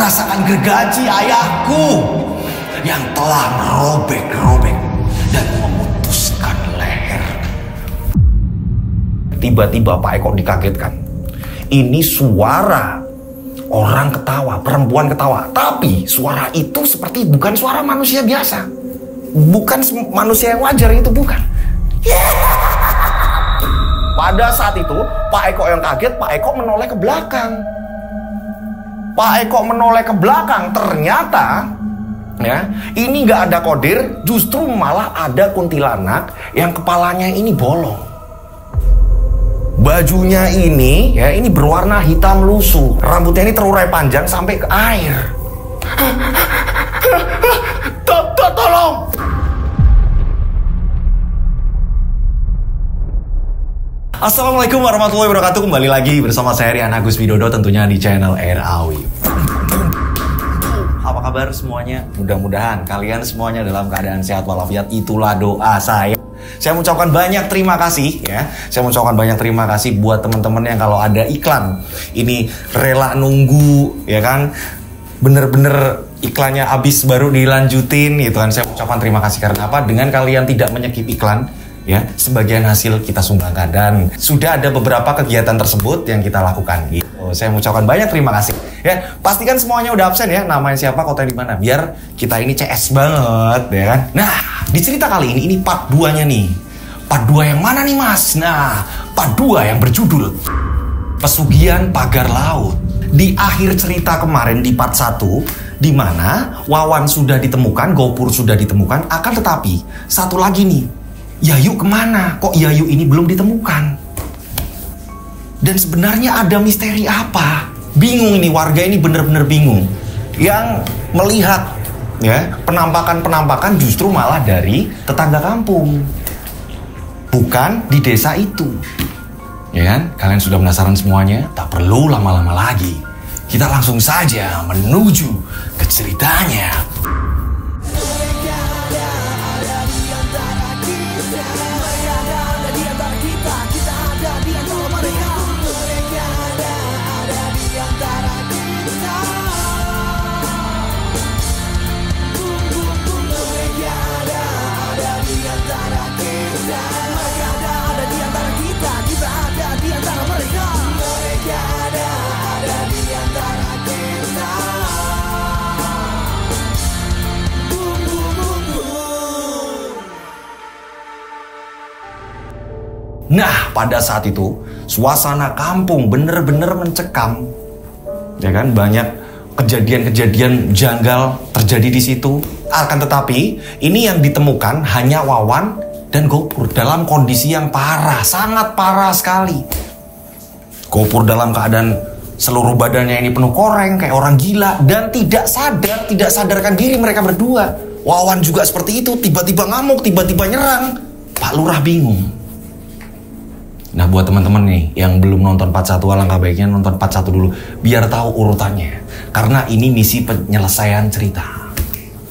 Rasakan gergaji ayahku yang telah merobek-robek dan memutuskan leher. Tiba-tiba Pak Eko dikagetkan. Ini suara orang ketawa, perempuan ketawa. Tapi suara itu seperti bukan suara manusia biasa. Bukan manusia yang wajar, itu bukan. Pada saat itu, Pak Eko yang kaget, Pak Eko menoleh ke belakang. Pak Eko menoleh ke belakang, ternyata ya, ini nggak ada kodir, justru malah ada kuntilanak yang kepalanya ini bolong. Bajunya ini, ya, ini berwarna hitam lusuh. Rambutnya ini terurai panjang sampai ke air. Tolong! Assalamualaikum warahmatullahi wabarakatuh. Kembali lagi bersama saya Rian Agus Widodo, tentunya di channel RAwi. Apa kabar semuanya? Mudah-mudahan kalian semuanya dalam keadaan sehat walafiat. Itulah doa saya. Saya mengucapkan banyak terima kasih ya. Saya mengucapkan banyak terima kasih buat teman-teman yang kalau ada iklan ini rela nunggu, ya kan? Bener-bener iklannya habis baru dilanjutin gitu kan. Saya ucapkan terima kasih karena apa? Dengan kalian tidak menyekip iklan, ya, sebagian hasil kita sumbangkan dan sudah ada beberapa kegiatan tersebut yang kita lakukan gitu. Saya mengucapkan banyak terima kasih. Ya, pastikan semuanya udah absen ya, namanya siapa, kota di mana, biar kita ini CS banget ya kan. Nah, di cerita kali ini part 2-nya nih. Part 2 yang mana nih, Mas? Nah, part 2 yang berjudul Pesugihan Pagar Laut. Di akhir cerita kemarin di part 1, di mana Wawan sudah ditemukan, Gopur sudah ditemukan, akan tetapi satu lagi nih, Yayu kemana? Kok Yayu ini belum ditemukan? Dan sebenarnya ada misteri apa? Bingung ini, warga ini bener-bener bingung. Yang melihat ya penampakan-penampakan justru malah dari tetangga kampung, bukan di desa itu. Ya kan? Kalian sudah penasaran semuanya? Tak perlu lama-lama lagi. Kita langsung saja menuju ke ceritanya. Nah, pada saat itu suasana kampung bener-bener mencekam, ya kan? Banyak kejadian-kejadian janggal terjadi di situ. Akan tetapi ini yang ditemukan hanya Wawan dan Gopur dalam kondisi yang parah, sangat parah sekali. Gopur dalam keadaan seluruh badannya ini penuh koreng kayak orang gila dan tidak sadarkan diri mereka berdua. Wawan juga seperti itu, tiba-tiba ngamuk, tiba-tiba nyerang. Pak Lurah bingung. Nah, buat teman-teman nih yang belum nonton part 1, alangkah baiknya nonton part 1 dulu biar tahu urutannya. Karena ini misi penyelesaian cerita.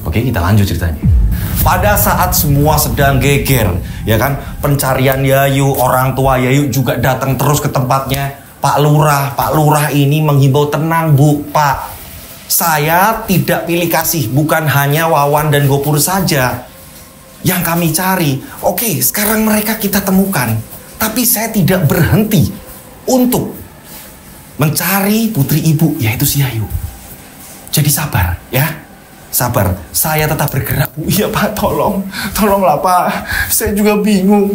Oke, kita lanjut ceritanya. Pada saat semua sedang geger, ya kan, pencarian Yayu, orang tua Yayu juga datang terus ke tempatnya. Pak Lurah ini menghimbau, tenang Bu, Pak. Saya tidak pilih kasih, bukan hanya Wawan dan Gopur saja yang kami cari. Oke, sekarang mereka kita temukan. Tapi saya tidak berhenti untuk mencari putri ibu, yaitu si Yayu. Jadi sabar, ya. Sabar, saya tetap bergerak. Iya Pak, tolonglah Pak. Saya juga bingung.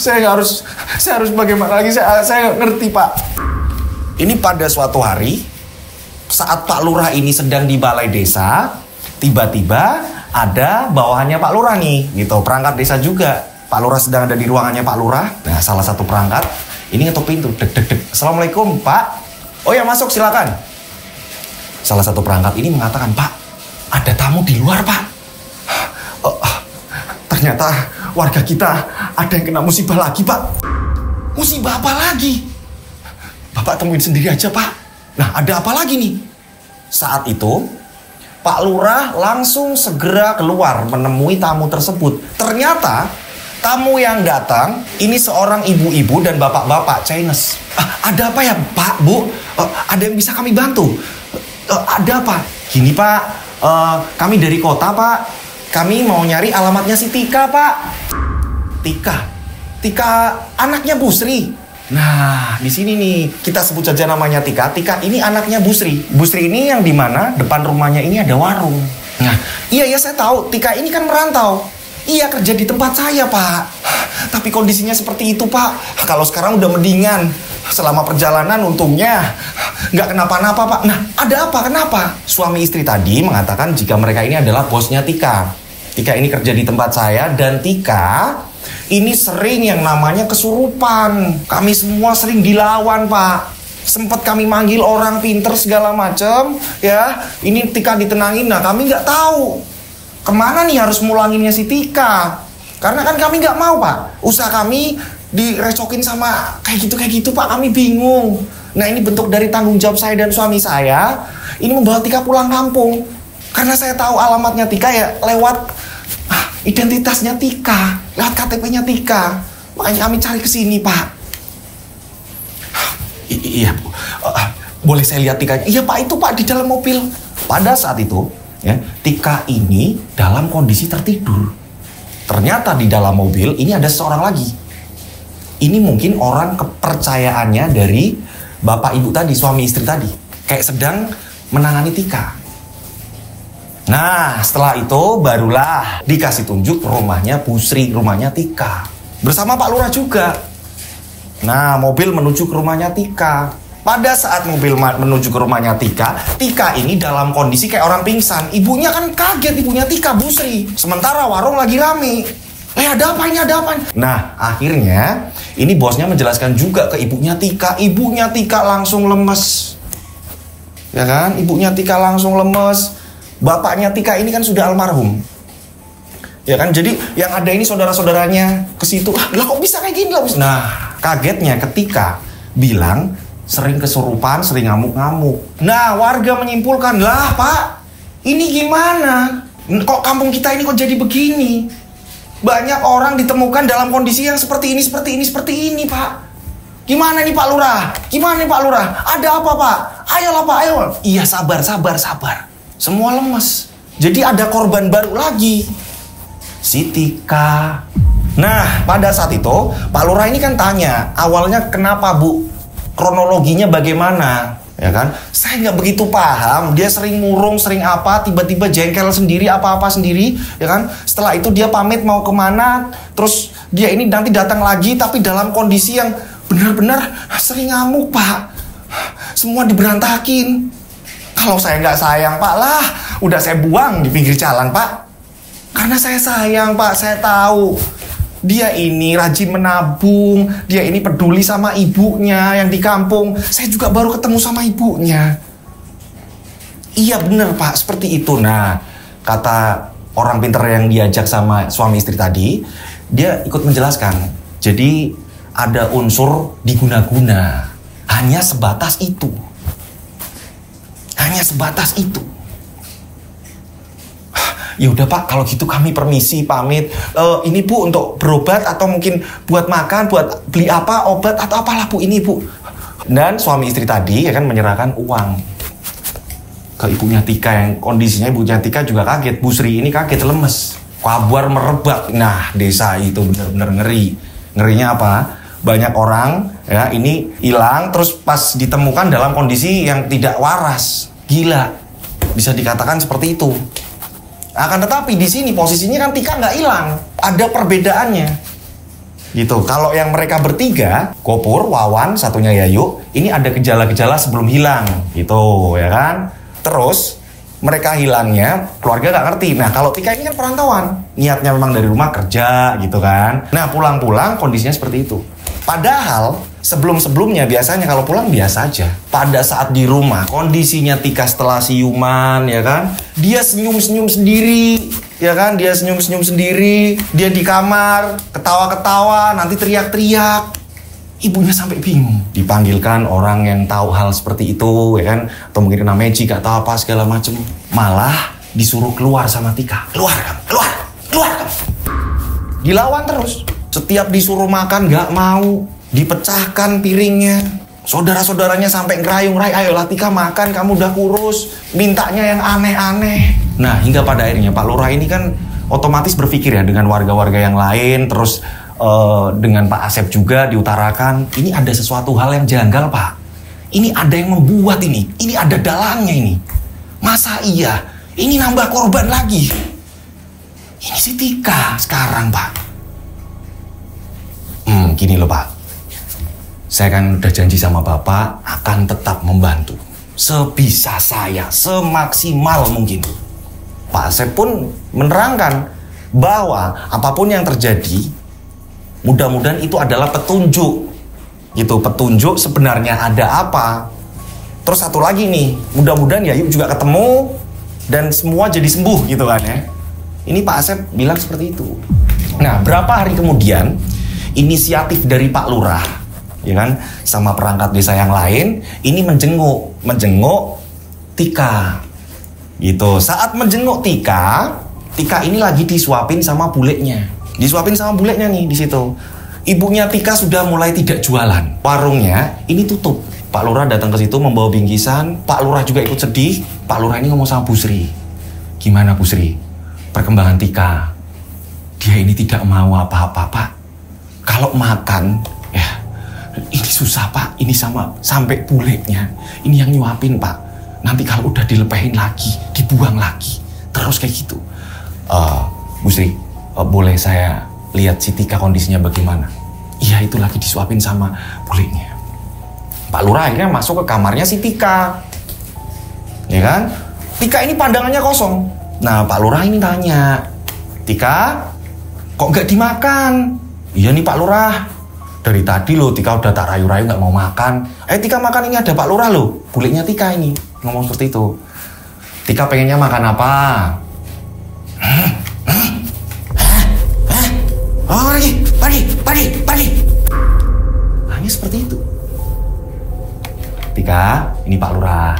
Saya harus bagaimana lagi? Saya ngerti Pak. Ini pada suatu hari, saat Pak Lurah ini sedang di balai desa, tiba-tiba ada bawahannya Pak Lurah nih, gitu, perangkat desa juga. Pak Lurah sedang ada di ruangannya Pak Lurah. Nah, salah satu perangkat ini ngetok pintu. Dek. Assalamualaikum Pak. Oh ya, masuk silakan. Salah satu perangkat ini mengatakan, Pak, ada tamu di luar Pak. Ternyata warga kita ada yang kena musibah lagi Pak. Musibah apa lagi? Bapak temuin sendiri aja Pak. Nah, ada apa lagi nih? Saat itu Pak Lurah langsung segera keluar menemui tamu tersebut. Ternyata tamu yang datang ini seorang ibu-ibu dan bapak-bapak Chinese. Ada apa ya Pak, Bu? Ada yang bisa kami bantu? Ada apa? Gini Pak, kami dari kota Pak. Kami mau nyari alamatnya si Tika Pak. Tika anaknya Bu Sri. Nah, di sini nih kita sebut saja namanya Tika. Tika ini anaknya Bu Sri. Bu Sri ini yang dimana depan rumahnya ini ada warung. Nah, iya saya tahu. Tika ini kan merantau. Iya kerja di tempat saya Pak. Tapi kondisinya seperti itu Pak. Kalau sekarang udah mendingan. Selama perjalanan untungnya nggak kenapa-napa Pak. Nah, ada apa? Kenapa? Suami istri tadi mengatakan jika mereka ini adalah bosnya Tika. Tika ini kerja di tempat saya dan Tika ini sering yang namanya kesurupan. Kami semua sering dilawan Pak. Sempat kami manggil orang pinter segala macam, ya. Ini Tika ditenangin. Nah kami nggak tahu kemana nih harus mulanginnya si Tika. Karena kan kami nggak mau Pak. Usaha kami direcokin sama kayak gitu Pak. Kami bingung. Nah ini bentuk dari tanggung jawab saya dan suami saya. Ini membawa Tika pulang kampung. Karena saya tahu alamatnya Tika ya lewat identitasnya Tika, lewat KTP-nya Tika. Makanya kami cari ke sini, Pak. Iya, Bu. Boleh saya lihat Tikanya? Iya, Pak, itu Pak di dalam mobil. Pada saat itu, ya, Tika ini dalam kondisi tertidur. Ternyata di dalam mobil ini ada seorang lagi. Ini mungkin orang kepercayaannya dari bapak ibu tadi, suami istri tadi. Kayak sedang menangani Tika. Nah, setelah itu barulah dikasih tunjuk rumahnya Bu Sri, rumahnya Tika. Bersama Pak Lurah juga. Nah, mobil menuju ke rumahnya Tika. Pada saat mobil menuju ke rumahnya Tika, Tika ini dalam kondisi kayak orang pingsan. Ibunya kan kaget, ibunya Tika, Bu Sri. Sementara warung lagi rame. Ada apa ini, ada apa? Nah, akhirnya ini bosnya menjelaskan juga ke ibunya Tika. Ibunya Tika langsung lemes. Ya kan? Ibunya Tika langsung lemes. Bapaknya Tika ini kan sudah almarhum. Ya kan? Jadi yang ada ini saudara-saudaranya ke situ. Lah kok bisa kayak gini lah? Nah, kagetnya ketika bilang sering kesurupan, sering ngamuk-ngamuk. Nah, warga menyimpulkan, "Lah, Pak, ini gimana? Kok kampung kita ini kok jadi begini? Banyak orang ditemukan dalam kondisi yang seperti ini, Pak. Gimana nih Pak Lurah? Gimana nih Pak Lurah? Ada apa, Pak? Ayolah, Pak, ayo." Iya, sabar. Semua lemes. Jadi ada korban baru lagi. Si Tika. Nah, pada saat itu, Pak Lurah ini kan tanya, awalnya kenapa Bu? Kronologinya bagaimana? Ya kan? Saya nggak begitu paham. Dia sering murung, sering apa, tiba-tiba jengkel sendiri, apa-apa sendiri. Ya kan? Setelah itu dia pamit mau kemana. Terus dia ini nanti datang lagi, tapi dalam kondisi yang benar-benar sering ngamuk, Pak. Semua diberantakin. Kalau saya nggak sayang, Pak, lah udah saya buang di pinggir jalan, Pak. Karena saya sayang, Pak. Saya tahu dia ini rajin menabung. Dia ini peduli sama ibunya yang di kampung. Saya juga baru ketemu sama ibunya. Iya bener, Pak, seperti itu. Nah, kata orang pinter yang diajak sama suami istri tadi, dia ikut menjelaskan. Jadi ada unsur diguna-guna. Hanya sebatas itu. Ya udah Pak, kalau gitu kami permisi pamit. Ini Bu untuk berobat atau mungkin buat makan, buat beli apa, obat atau apalah Bu ini Bu. Dan suami istri tadi ya kan menyerahkan uang ke ibunya Tika yang kondisinya ibunya Tika juga kaget. Bu Sri ini kaget, lemes, kabar merebak. Nah, desa itu benar-benar ngeri. Ngerinya apa? Banyak orang ya ini hilang terus pas ditemukan dalam kondisi yang tidak waras. Gila, bisa dikatakan seperti itu. Akan tetapi di sini posisinya kan Tika nggak hilang, ada perbedaannya. Gitu. Kalau yang mereka bertiga, Gopur, Wawan, satunya Yayu, ini ada gejala-gejala sebelum hilang, gitu, ya kan? Terus mereka hilangnya keluarga nggak ngerti. Nah kalau Tika ini kan perantauan, niatnya memang dari rumah kerja, gitu kan? Nah pulang-pulang kondisinya seperti itu. Padahal sebelum-sebelumnya biasanya kalau pulang biasa aja. Pada saat di rumah kondisinya Tika setelah siuman ya kan, dia senyum-senyum sendiri ya kan, dia senyum-senyum sendiri, dia di kamar ketawa-ketawa, nanti teriak-teriak. Ibunya sampai bingung. Dipanggilkan orang yang tahu hal seperti itu ya kan, atau mungkin kena magic atau apa segala macem. Malah disuruh keluar sama Tika. Keluar kamu. Dilawan terus. Setiap disuruh makan nggak mau, dipecahkan piringnya. Saudara-saudaranya sampai ngerayung-rayung, ayolah Tika makan, kamu udah kurus, mintanya yang aneh-aneh. Nah, hingga pada akhirnya Pak Lurah ini kan otomatis berpikir ya dengan warga-warga yang lain, terus dengan Pak Asep juga diutarakan, ini ada sesuatu hal yang janggal Pak. Ini ada yang membuat ini ada dalangnya ini. Masa iya? Ini nambah korban lagi. Ini si Tika sekarang Pak. Gini loh Pak. Saya kan udah janji sama Bapak akan tetap membantu. Sebisa saya, semaksimal mungkin. Pak Asep pun menerangkan bahwa apapun yang terjadi, mudah-mudahan itu adalah petunjuk. Gitu, petunjuk sebenarnya ada apa. Terus satu lagi nih, mudah-mudahan Yayu juga ketemu dan semua jadi sembuh gitu kan ya. Ini Pak Asep bilang seperti itu. Nah, berapa hari kemudian inisiatif dari Pak Lurah, ya kan, sama perangkat desa yang lain ini menjenguk Tika. Gitu. Saat menjenguk Tika ini lagi disuapin sama buleknya. Nih di situ. Ibunya Tika sudah mulai tidak jualan. Warungnya ini tutup. Pak Lurah datang ke situ membawa bingkisan. Pak Lurah juga ikut sedih. Pak Lurah ini ngomong sama Bu Sri. Gimana Bu Sri? Perkembangan Tika. Dia ini tidak mau apa-apa, Pak. Kalau makan, ya ini susah, Pak. Ini sampai buleknya. Ini yang nyuapin, Pak. Nanti kalau udah dilepehin lagi, dibuang lagi. Terus kayak gitu. Bu Sri, boleh saya lihat si Tika kondisinya bagaimana? Iya, itu lagi disuapin sama buleknya. Pak Lurah akhirnya masuk ke kamarnya si Tika. Ya kan? Tika ini pandangannya kosong. Nah, Pak Lurah ini tanya, Tika, kok nggak dimakan? Iya nih Pak Lurah. Dari tadi loh Tika udah tak rayu-rayu nggak mau makan. Tika makan, ini ada Pak Lurah loh. Buleknya Tika ini ngomong seperti itu. Tika pengennya makan apa? Oh, pagi. Hanya seperti itu. Tika, ini Pak Lurah.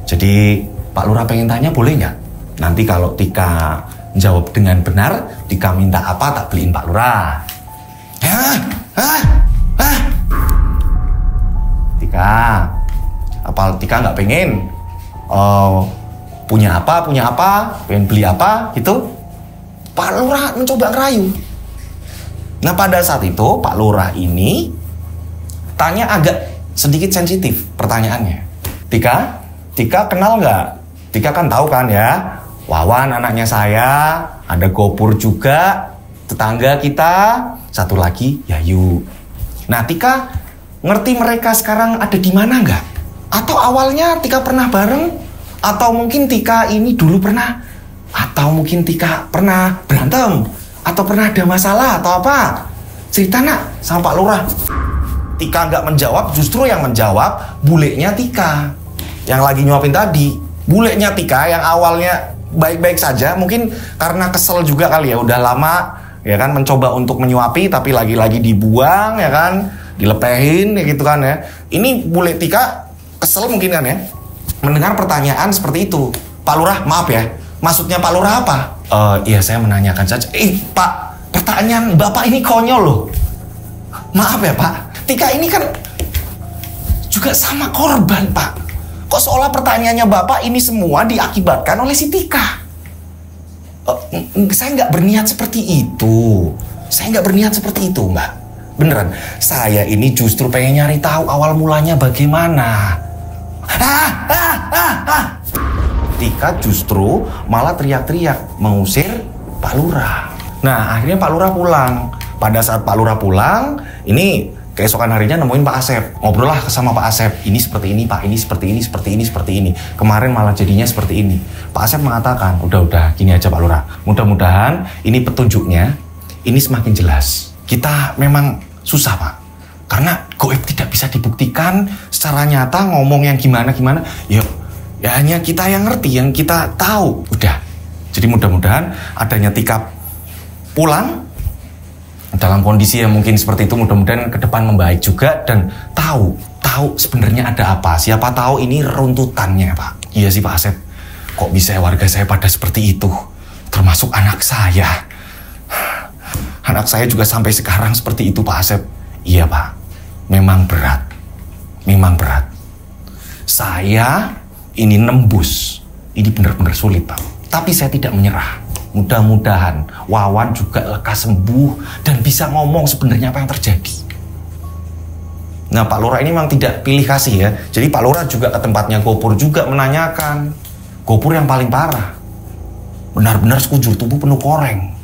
Jadi Pak Lurah pengen tanya boleh nggak? Nanti kalau Tika jawab dengan benar, Tika minta apa tak beliin Pak Lurah. Tika, apa Tika nggak pengen punya apa, pengen beli apa gitu? Pak Lurah mencoba ngerayu. Nah, pada saat itu Pak Lurah ini tanya agak sedikit sensitif pertanyaannya. Tika kenal nggak? Tika kan tahu kan ya, Wawan anaknya saya, ada Gopur juga, tetangga kita, satu lagi Yayu. Nah, Tika ngerti mereka sekarang ada di mana nggak? Atau awalnya Tika pernah bareng? Atau mungkin Tika ini dulu pernah? Atau mungkin Tika pernah berantem? Atau pernah ada masalah atau apa? Cerita nak sama Pak Lurah. Tika nggak menjawab, justru yang menjawab buleknya Tika yang lagi nyuapin tadi. Buleknya Tika yang awalnya baik-baik saja, mungkin karena kesel juga kali ya, udah lama ya kan mencoba untuk menyuapi tapi lagi-lagi dibuang ya kan, dilepehin ya gitu kan ya. Ini bulek Tika kesel mungkin kan ya, mendengar pertanyaan seperti itu. Pak Lurah, maaf ya, maksudnya Pak Lurah apa? Iya, saya menanyakan saja. Pak, pertanyaan Bapak ini konyol loh. Maaf ya Pak, Tika ini kan juga sama korban Pak. Kok seolah pertanyaannya Bapak ini semua diakibatkan oleh si Tika? Saya nggak berniat seperti itu. Mbak. Beneran, saya ini justru pengen nyari tahu awal mulanya bagaimana. Tika justru malah teriak-teriak mengusir Pak Lurah. Nah, akhirnya Pak Lurah pulang. Pada saat Pak Lurah pulang, ini keesokan harinya nemuin Pak Asep. Ngobrol lah sama Pak Asep. Ini seperti ini Pak, ini seperti ini. Kemarin malah jadinya seperti ini. Pak Asep mengatakan, udah, gini aja Pak Lurah. Mudah-mudahan ini petunjuknya, ini semakin jelas. Kita memang susah Pak. Karena goib tidak bisa dibuktikan secara nyata, ngomong yang gimana-gimana. Ya hanya kita yang ngerti, yang kita tahu. Udah. Jadi mudah-mudahan adanya Tika pulang dalam kondisi yang mungkin seperti itu, mudah-mudahan ke depan membaik juga dan tahu sebenarnya ada apa. Siapa tahu ini runtutannya Pak. Iya sih Pak Asep, kok bisa warga saya pada seperti itu, termasuk anak saya. Anak saya juga sampai sekarang seperti itu Pak Asep. Iya Pak, memang berat. memang berat. Saya ini nembus, ini benar-benar sulit Pak. Tapi saya tidak menyerah. Mudah-mudahan Wawan juga lekas sembuh dan bisa ngomong sebenarnya apa yang terjadi. Nah Pak Lurah ini memang tidak pilih kasih ya. Jadi Pak Lurah juga ke tempatnya Gopur juga menanyakan. Gopur yang paling parah. Benar-benar sekujur tubuh penuh koreng.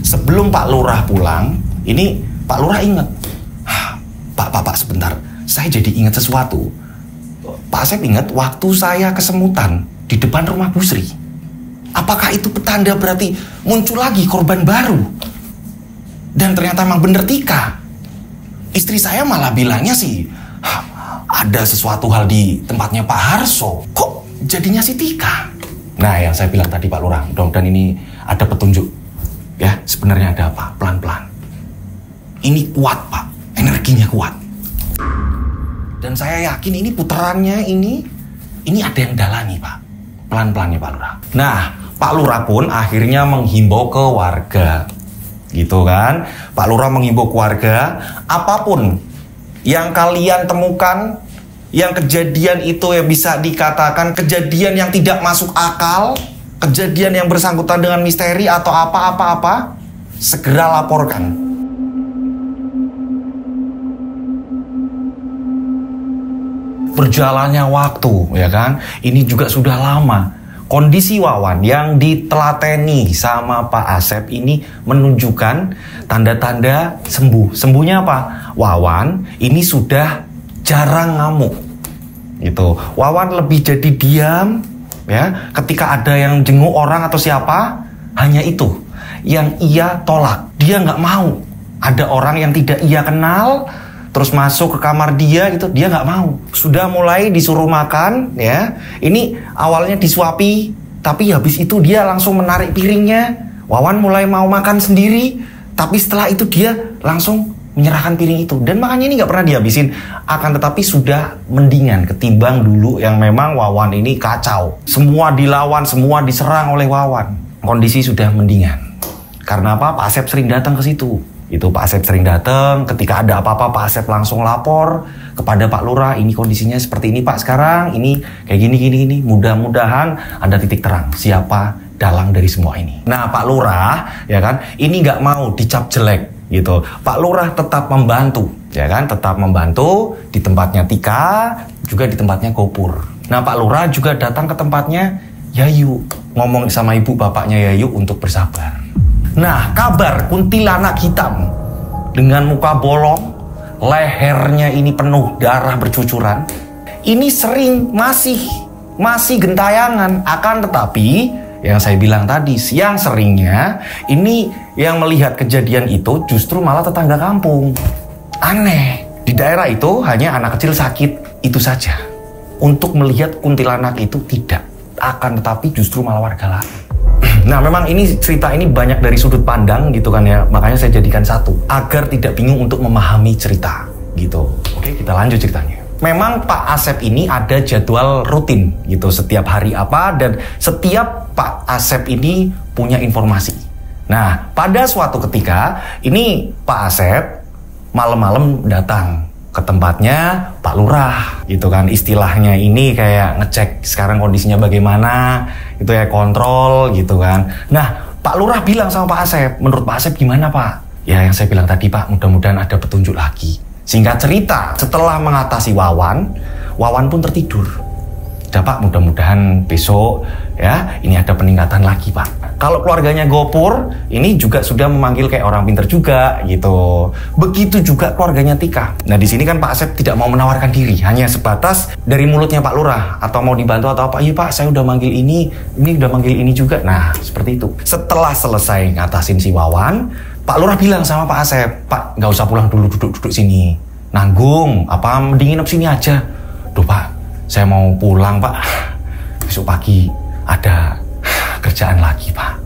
Sebelum Pak Lurah pulang, ini Pak Lurah ingat. Pak sebentar, saya jadi ingat sesuatu. Pak Asep ingat waktu saya kesemutan di depan rumah Bu Sri. Apakah itu petanda berarti muncul lagi korban baru? Dan ternyata memang bener Tika. Istri saya malah bilangnya sih, ada sesuatu hal di tempatnya Pak Harso. Kok jadinya si Tika? Nah yang saya bilang tadi Pak Lurah, mudah-mudahan ini ada petunjuk. Ya sebenarnya ada apa? Pelan-pelan. Ini kuat Pak, energinya kuat. Dan saya yakin ini putarannya ini ada yang dalami Pak. Pelan-pelan ya Pak Lurah. Nah Pak Lurah pun akhirnya menghimbau ke warga. Gitu kan. Pak Lurah menghimbau ke warga. Apapun yang kalian temukan, yang kejadian itu yang bisa dikatakan kejadian yang tidak masuk akal, kejadian yang bersangkutan dengan misteri atau apa-apa, segera laporkan. Berjalannya waktu, ya kan? Ini juga sudah lama. Kondisi Wawan yang ditelateni sama Pak Asep ini menunjukkan tanda-tanda sembuh. Sembuhnya apa? Wawan ini sudah jarang ngamuk. Gitu. Wawan lebih jadi diam, ya. Ketika ada yang jenguk orang atau siapa, hanya itu yang ia tolak. Dia nggak mau. Ada orang yang tidak ia kenal terus masuk ke kamar dia gitu, dia nggak mau. Sudah mulai disuruh makan, ya. Ini awalnya disuapi, tapi habis itu dia langsung menarik piringnya. Wawan mulai mau makan sendiri, tapi setelah itu dia langsung menyerahkan piring itu. Dan makannya ini nggak pernah dihabisin. Akan tetapi sudah mendingan ketimbang dulu yang memang Wawan ini kacau. Semua dilawan, semua diserang oleh Wawan. Kondisi sudah mendingan. Karena apa? Pak Asep sering datang ke situ. Itu Pak Asep sering datang, ketika ada apa-apa Pak Asep langsung lapor kepada Pak Lurah, ini kondisinya seperti ini Pak sekarang, ini kayak gini. Mudah-mudahan ada titik terang siapa dalang dari semua ini. Nah Pak Lurah, ya kan, ini nggak mau dicap jelek gitu. Pak Lurah tetap membantu, ya kan, tetap membantu di tempatnya Tika, juga di tempatnya Gopur. Nah Pak Lurah juga datang ke tempatnya Yayu, ngomong sama ibu bapaknya Yayu untuk bersabar. Nah, kabar kuntilanak hitam dengan muka bolong, lehernya ini penuh darah bercucuran. Ini sering masih gentayangan. Akan tetapi, yang saya bilang tadi, yang seringnya ini yang melihat kejadian itu justru malah tetangga kampung. Aneh. Di daerah itu hanya anak kecil sakit itu saja. Untuk melihat kuntilanak itu tidak. Akan tetapi justru malah warga lain. Nah memang ini cerita ini banyak dari sudut pandang gitu kan ya. Makanya saya jadikan satu agar tidak bingung untuk memahami cerita gitu. Oke kita lanjut ceritanya. Memang Pak Asep ini ada jadwal rutin gitu. Setiap hari apa dan setiap Pak Asep ini punya informasi. Nah pada suatu ketika ini Pak Asep malam-malam datang ke tempatnya Pak Lurah gitu kan, istilahnya ini kayak ngecek sekarang kondisinya bagaimana itu ya, kontrol gitu kan. Nah Pak Lurah bilang sama Pak Asep, menurut Pak Asep gimana Pak? Ya yang saya bilang tadi Pak, mudah-mudahan ada petunjuk lagi. Singkat cerita, setelah mengatasi Wawan pun tertidur. Udah Pak, mudah-mudahan besok ya ini ada peningkatan lagi Pak. Kalau keluarganya Gopur ini juga sudah memanggil kayak orang pinter juga gitu. Begitu juga keluarganya Tika. Nah di sini kan Pak Asep tidak mau menawarkan diri, hanya sebatas dari mulutnya Pak Lurah atau mau dibantu atau apa. Iya Pak, saya udah manggil ini udah manggil ini juga. Nah seperti itu. Setelah selesai ngatasin si Wawan, Pak Lurah bilang sama Pak Asep, Pak nggak usah pulang dulu, duduk sini, nanggung. Apa mending nginep sini aja. Duh Pak, saya mau pulang Pak. Besok pagi ada kerjaan lagi Pak.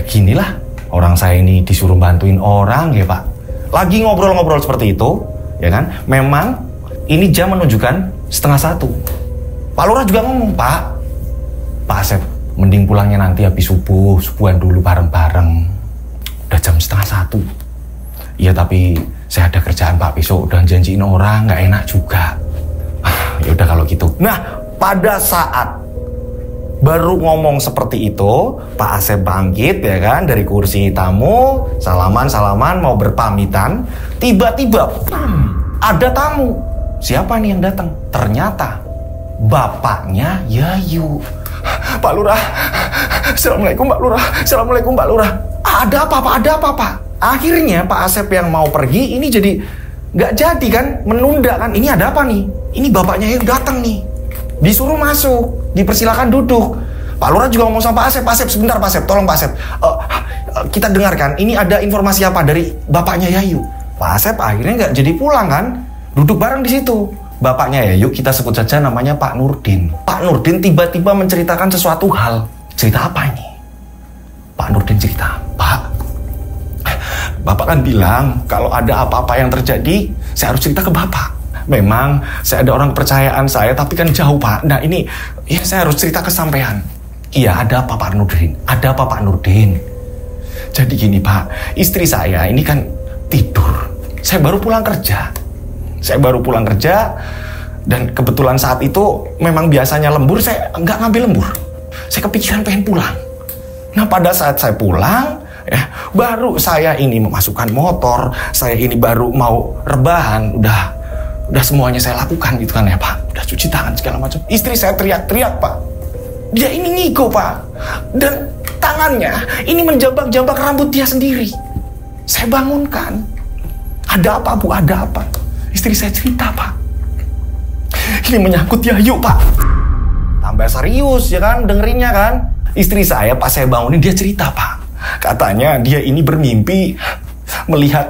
Ginilah orang saya ini disuruh bantuin orang ya Pak. Lagi ngobrol-ngobrol seperti itu ya kan. Memang ini jam menunjukkan 12:30. Pak Lurah juga ngomong, Pak Asep mending pulangnya nanti habis subuhan dulu bareng-bareng. Udah jam 12:30. Iya tapi saya ada kerjaan Pak besok, udah janjiin orang, nggak enak juga. Ya udah kalau gitu. Nah, pada saat baru ngomong seperti itu, Pak Asep bangkit ya kan dari kursi tamu, salaman mau berpamitan. Tiba-tiba ada tamu. Siapa nih yang datang? Ternyata bapaknya Yayu. Pak Lurah, Assalamualaikum Pak Lurah, Assalamualaikum Pak Lurah. Ada apa Pak? Ada apa Pak? Akhirnya Pak Asep yang mau pergi ini jadi nggak jadi kan, menunda kan. Ini ada apa nih? Ini bapaknya Yayu datang nih. Disuruh masuk, dipersilakan duduk. Pak Lurah juga ngomong sama Pak Asep. Pak Asep, sebentar Pak Asep, tolong Pak Asep. Kita dengarkan, ini ada informasi apa dari bapaknya Yayu. Pak Asep akhirnya nggak jadi pulang kan, duduk bareng di situ. Bapaknya Yayu kita sebut saja namanya Pak Nurdin. Pak Nurdin tiba-tiba menceritakan sesuatu hal. Cerita apa ini? Pak Nurdin cerita, Pak, Bapak kan bilang kalau ada apa-apa yang terjadi, saya harus cerita ke Bapak. Memang saya ada orang kepercayaan saya, tapi kan jauh Pak. Nah ini, ya saya harus cerita ke sampean. Iya, ada apa Pak Nurdin? Ada apa Pak Nurdin? Jadi gini Pak, istri saya ini kan tidur. Saya baru pulang kerja. Dan kebetulan saat itu memang biasanya lembur, saya nggak ngambil lembur. Saya kepikiran pengen pulang. Nah pada saat saya pulang, ya baru saya ini memasukkan motor, saya ini baru mau rebahan, udah semuanya saya lakukan gitu kan ya Pak. Udah cuci tangan segala macam. Istri saya teriak-teriak Pak. Dia ini ngigo Pak. Dan tangannya ini menjambak-jambak rambut dia sendiri. Saya bangunkan. Ada apa Bu? Ada apa? Istri saya cerita Pak. Ini menyangkut Yayu Pak. Tambah serius ya kan dengerinnya kan. Istri saya pas saya bangunin dia cerita Pak. Katanya dia ini bermimpi melihat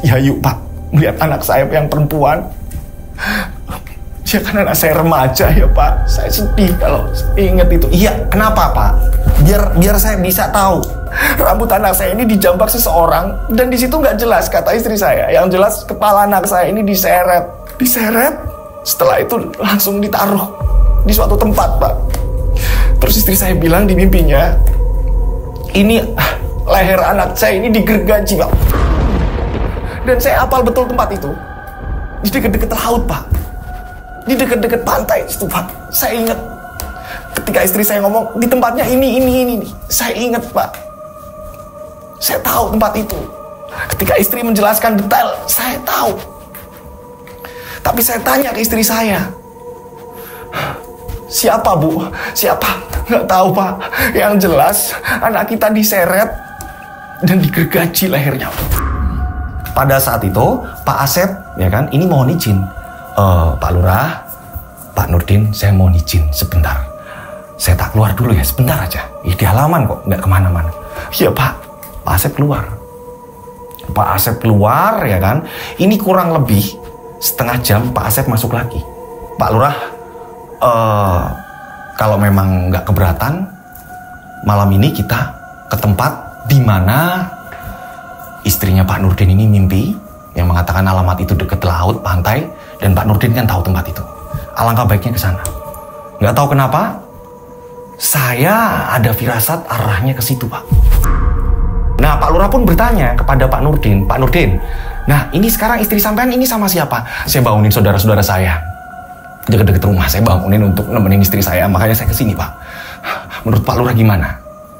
Yayu Pak. Melihat anak saya yang perempuan. Dia kan anak saya remaja ya Pak. Saya sedih kalau ingat itu. Iya, kenapa Pak? Biar saya bisa tahu. Rambut anak saya ini dijambak seseorang dan di situ nggak jelas kata istri saya. Yang jelas kepala anak saya ini diseret. Setelah itu langsung ditaruh di suatu tempat Pak. Terus istri saya bilang di mimpinya, ini leher anak saya ini digergaji Pak. Dan saya hafal betul tempat itu. Di dekat-dekat laut Pak. Di dekat-dekat pantai itu Pak. Saya ingat ketika istri saya ngomong di tempatnya ini. Saya ingat Pak. Saya tahu tempat itu. Ketika istri menjelaskan detail, saya tahu. Tapi saya tanya ke istri saya, siapa Bu? Siapa? Nggak tahu Pak. Yang jelas anak kita diseret dan digergaji lehernya. Pada saat itu Pak Asep ya kan ini mohon izin. Pak Lurah, Pak Nurdin, saya mohon izin sebentar. Saya tak keluar dulu ya, sebentar aja. Di halaman kok, nggak kemana-mana. Iya Pak, Pak Asep keluar. Pak Asep keluar ya kan. Ini kurang lebih setengah jam Pak Asep masuk lagi. Pak Lurah, kalau memang nggak keberatan, malam ini kita ke tempat di mana istrinya Pak Nurdin ini mimpi yang mengatakan alamat itu dekat laut, pantai, dan Pak Nurdin kan tahu tempat itu. Alangkah baiknya ke sana. Nggak tahu kenapa, saya ada firasat arahnya ke situ Pak. Nah Pak Lurah pun bertanya kepada Pak Nurdin, Pak Nurdin, nah ini sekarang istri sampean ini sama siapa? Saya bangunin saudara-saudara saya dekat-dekat rumah, saya bangunin untuk nemenin istri saya, makanya saya kesini Pak. Menurut Pak Lurah gimana?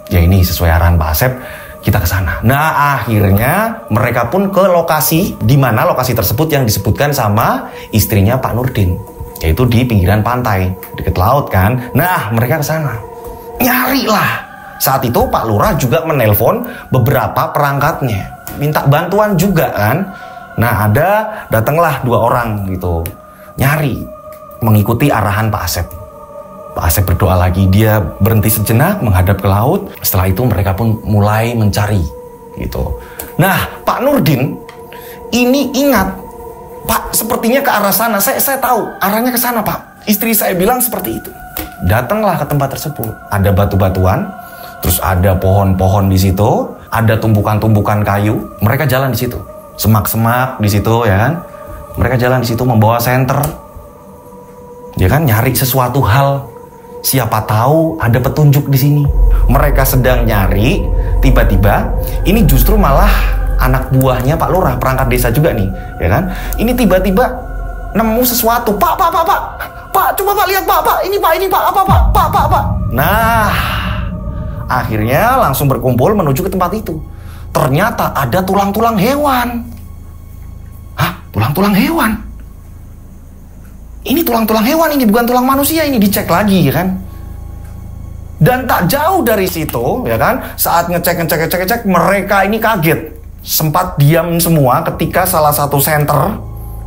Ya ini sesuai arahan Pak Asep, kita ke sana. Nah akhirnya mereka pun ke lokasi, di mana lokasi tersebut yang disebutkan sama istrinya Pak Nurdin, yaitu di pinggiran pantai, dekat laut kan. Nah mereka ke sana, nyari lah. Saat itu Pak Lurah juga menelpon beberapa perangkatnya, minta bantuan juga kan. Nah datanglah 2 orang gitu, nyari, mengikuti arahan Pak Asep. Pak Asep berdoa lagi, dia berhenti sejenak menghadap ke laut. Setelah itu mereka pun mulai mencari gitu. Nah Pak Nurdin ini ingat, Pak sepertinya ke arah sana. Saya tahu arahnya ke sana Pak. Istri saya bilang seperti itu. Datanglah ke tempat tersebut. Ada batu-batuan, terus ada pohon-pohon di situ, ada tumbukan-tumbukan kayu. Mereka jalan di situ, semak-semak di situ ya kan. Mereka jalan di situ membawa senter, ya kan, nyari sesuatu hal. Siapa tahu ada petunjuk di sini. Mereka sedang nyari, tiba-tiba ini justru malah anak buahnya Pak Lurah, perangkat desa juga nih, ya kan? Ini tiba-tiba nemu sesuatu. Pak, coba Pak lihat Pak, ini Pak, apa Pak. Nah, akhirnya langsung berkumpul menuju ke tempat itu. Ternyata ada tulang-tulang hewan. Hah? Tulang-tulang hewan? Ini tulang-tulang hewan, ini bukan tulang manusia, ini dicek lagi, ya kan? Dan tak jauh dari situ, ya kan, saat ngecek, mereka ini kaget. Sempat diam semua ketika salah satu senter,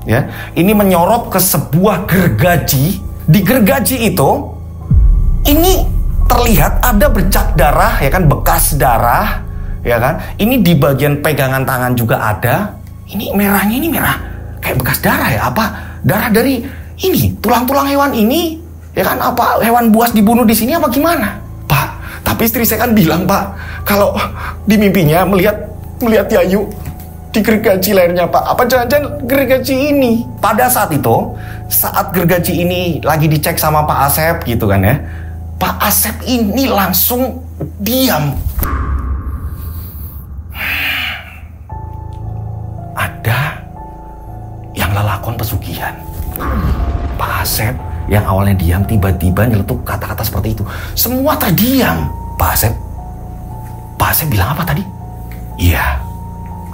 ya, ini menyorot ke sebuah gergaji. Di gergaji itu, ini terlihat ada bercak darah, ya kan, bekas darah, ya kan. Ini di bagian pegangan tangan juga ada. Ini merahnya, ini merah, kayak bekas darah ya, apa? Darah dari ini, tulang-tulang hewan ini, ya kan, apa hewan buas dibunuh di sini apa gimana? Tapi istri saya kan bilang, Pak, kalau di mimpinya melihat Yayu di gergaji lehernya, Pak. Apa jangan-jangan gergaji ini? Pada saat itu, saat gergaji ini lagi dicek sama Pak Asep gitu kan ya, Pak Asep ini langsung diam. Ada yang lelakon pesugihan. Pak Asep yang awalnya diam tiba-tiba nyeletuk kata-kata seperti itu. Semua terdiam. Pak Asep bilang apa tadi? Iya,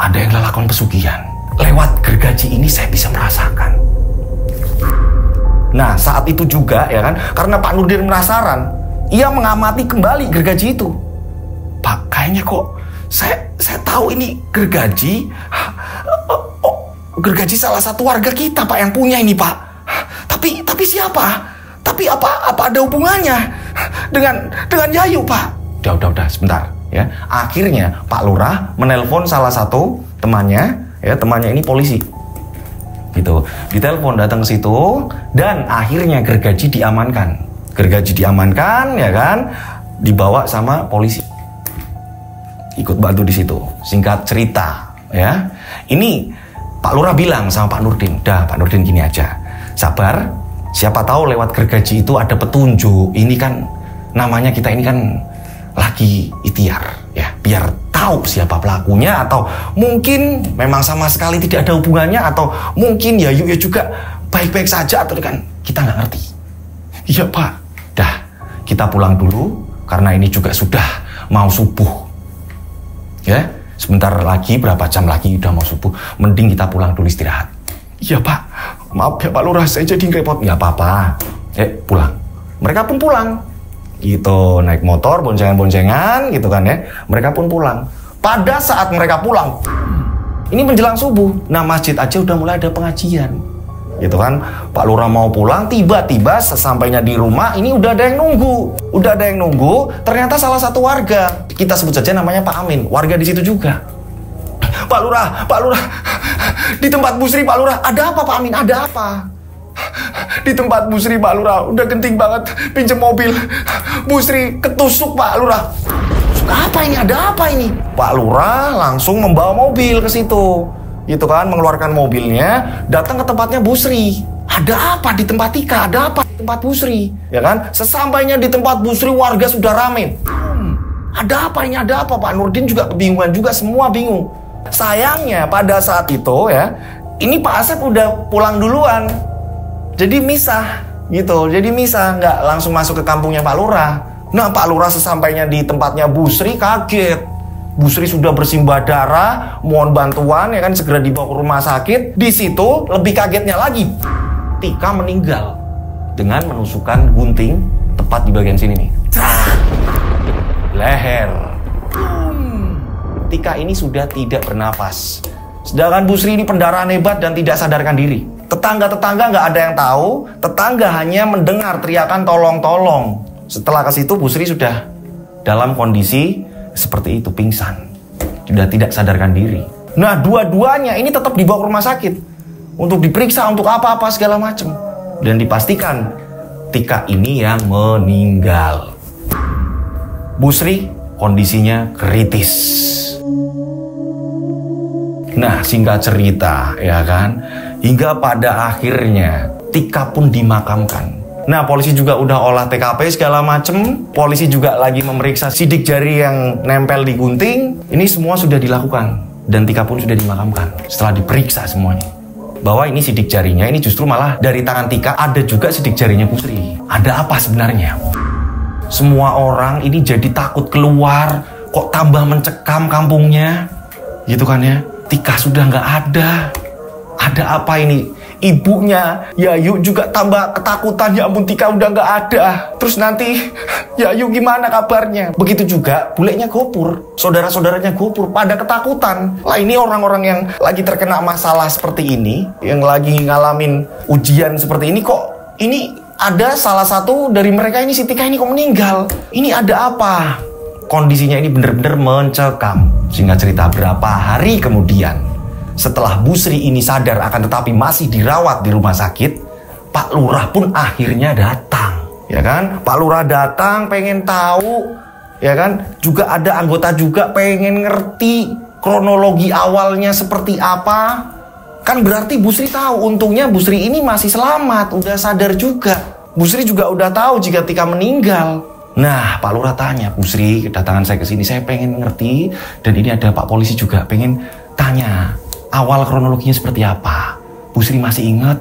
ada yang lelakon pesugihan. Lewat gergaji ini saya bisa merasakan. Nah, saat itu juga ya kan, karena Pak Nurdin penasaran, ia mengamati kembali gergaji itu. Pak, kayaknya kok saya tahu ini gergaji. Gergaji salah satu warga kita, Pak, yang punya ini, Pak. Tapi siapa? Tapi apa ada hubungannya dengan Yayu, Pak? Udah, sebentar ya. Akhirnya Pak Lurah menelpon salah satu temannya, ya, temannya ini polisi. Gitu. Ditelepon datang ke situ dan akhirnya gergaji diamankan. Gergaji diamankan, ya kan? Dibawa sama polisi. Ikut bantu di situ. Singkat cerita, ya. Ini Pak Lurah bilang sama Pak Nurdin, "Dah, Pak Nurdin, gini aja. Sabar. Siapa tahu lewat gergaji itu ada petunjuk. Ini kan namanya kita ini kan lagi ikhtiar, ya, biar tahu siapa pelakunya, atau mungkin memang sama sekali tidak ada hubungannya, atau mungkin Yayu ya juga baik-baik saja, atau kan kita nggak ngerti." Iya, Pak. Dah, kita pulang dulu karena ini juga sudah mau subuh. Ya, sebentar lagi, berapa jam lagi udah mau subuh. Mending kita pulang dulu istirahat. Iya, Pak. Maaf ya Pak Lurah, saya jadi ngerepot. Nggak apa-apa. Pulang. Mereka pun pulang. Gitu, naik motor, boncengan-boncengan, gitu kan ya. Mereka pun pulang. Pada saat mereka pulang, ini menjelang subuh. Nah, masjid aja udah mulai ada pengajian. Gitu kan. Pak Lurah mau pulang, tiba-tiba sesampainya di rumah, ini udah ada yang nunggu. Ternyata salah satu warga. Kita sebut saja namanya Pak Amin. Warga di situ juga. Pak Lurah, di tempat Bu Sri, Pak Lurah, ada apa Pak Amin? Ada apa? Di tempat Bu Sri, Pak Lurah, udah genting banget, pinjem mobil. Bu Sri ketusuk, Pak Lurah. Apa ini? Ada apa ini? Pak Lurah langsung membawa mobil ke situ. Gitu kan, mengeluarkan mobilnya, datang ke tempatnya Bu Sri. Ada apa di tempat Tika? Ada apa di tempat Bu Sri? Ya kan? Sesampainya di tempat Bu Sri, warga sudah rame. Ada apa ini? Ada apa? Pak Nurdin juga kebingungan juga, semua bingung. Sayangnya pada saat itu ya, ini Pak Asep udah pulang duluan. Jadi misah gitu. Jadi misah, nggak langsung masuk ke kampungnya Pak Lurah. Nah, Pak Lurah sesampainya di tempatnya Bu Sri kaget. Bu Sri sudah bersimbah darah, mohon bantuan ya kan, segera dibawa ke rumah sakit. Di situ lebih kagetnya lagi, Tika meninggal dengan menusukkan gunting tepat di bagian sini nih. Leher. Tika ini sudah tidak bernafas. Sedangkan Bu Sri ini pendarahan hebat dan tidak sadarkan diri. Tetangga-tetangga nggak ada yang tahu. Tetangga hanya mendengar teriakan tolong-tolong. Setelah ke situ Bu Sri sudah dalam kondisi seperti itu, pingsan. Sudah tidak sadarkan diri. Nah, dua-duanya ini tetap dibawa ke rumah sakit untuk diperiksa untuk apa-apa segala macam. Dan dipastikan Tika ini yang meninggal. Bu Sri kondisinya kritis. Nah, singkat cerita ya kan, hingga pada akhirnya Tika pun dimakamkan. Nah, polisi juga udah olah TKP segala macem. Polisi juga lagi memeriksa sidik jari yang nempel di gunting. Ini semua sudah dilakukan. dan Tika pun sudah dimakamkan setelah diperiksa semuanya. Bahwa ini sidik jarinya, ini justru malah dari tangan Tika ada juga sidik jarinya Busri. Ada apa sebenarnya? Semua orang ini jadi takut keluar, kok tambah mencekam kampungnya, gitu kan ya. Tika sudah nggak ada. Ada apa ini? Ibunya Yayu juga tambah ketakutan, ya ampun Tika udah nggak ada. Terus nanti Yayu gimana kabarnya? Begitu juga bulenya Gopur, saudara-saudaranya Gopur pada ketakutan. Lah ini orang-orang yang lagi terkena masalah seperti ini, yang lagi ngalamin ujian seperti ini, kok ini ada salah satu dari mereka ini, si Tika ini kok meninggal. Ini ada apa? Kondisinya ini benar-benar mencekam. Sehingga cerita berapa hari kemudian, setelah Busri ini sadar akan tetapi masih dirawat di rumah sakit, Pak Lurah pun akhirnya datang, ya kan? Pak Lurah datang pengen tahu, ya kan? Juga ada anggota juga pengen ngerti kronologi awalnya seperti apa. Kan berarti Busri tahu, untungnya Busri ini masih selamat, udah sadar juga. Busri juga udah tahu jika Tika meninggal. Nah, Pak Lurah tanya, Busri, kedatangan saya ke sini, saya pengen ngerti, dan ini ada Pak Polisi juga pengen tanya awal kronologinya seperti apa. Busri masih ingat?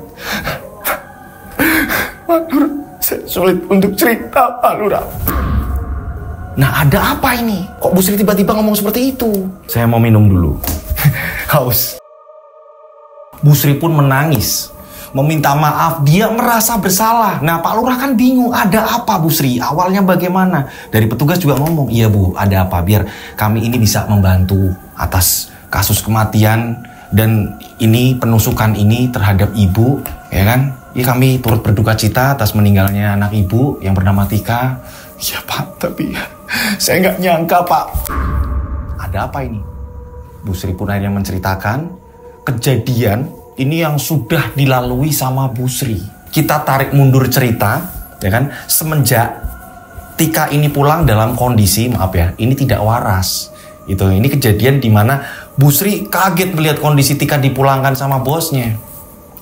Pak Lurah, saya sulit untuk cerita, Pak Lurah. Nah, ada apa ini? Kok Busri tiba-tiba ngomong seperti itu? Saya mau minum dulu. Haus. Busri pun menangis, meminta maaf, dia merasa bersalah. Nah, Pak Lurah kan bingung, ada apa Busri? Awalnya bagaimana? Dari petugas juga ngomong, iya Bu, ada apa? Biar kami ini bisa membantu atas kasus kematian dan ini penusukan ini terhadap ibu, ya kan? Ya kami turut berduka cita atas meninggalnya anak ibu yang bernama Tika. Ya Pak, tapi saya nggak nyangka Pak. Ada apa ini? Busri pun akhirnya menceritakan kejadian ini yang sudah dilalui sama Busri. Kita tarik mundur cerita, ya kan? Semenjak Tika ini pulang dalam kondisi, maaf ya, ini tidak waras. Ini kejadian di mana Busri kaget melihat kondisi Tika dipulangkan sama bosnya.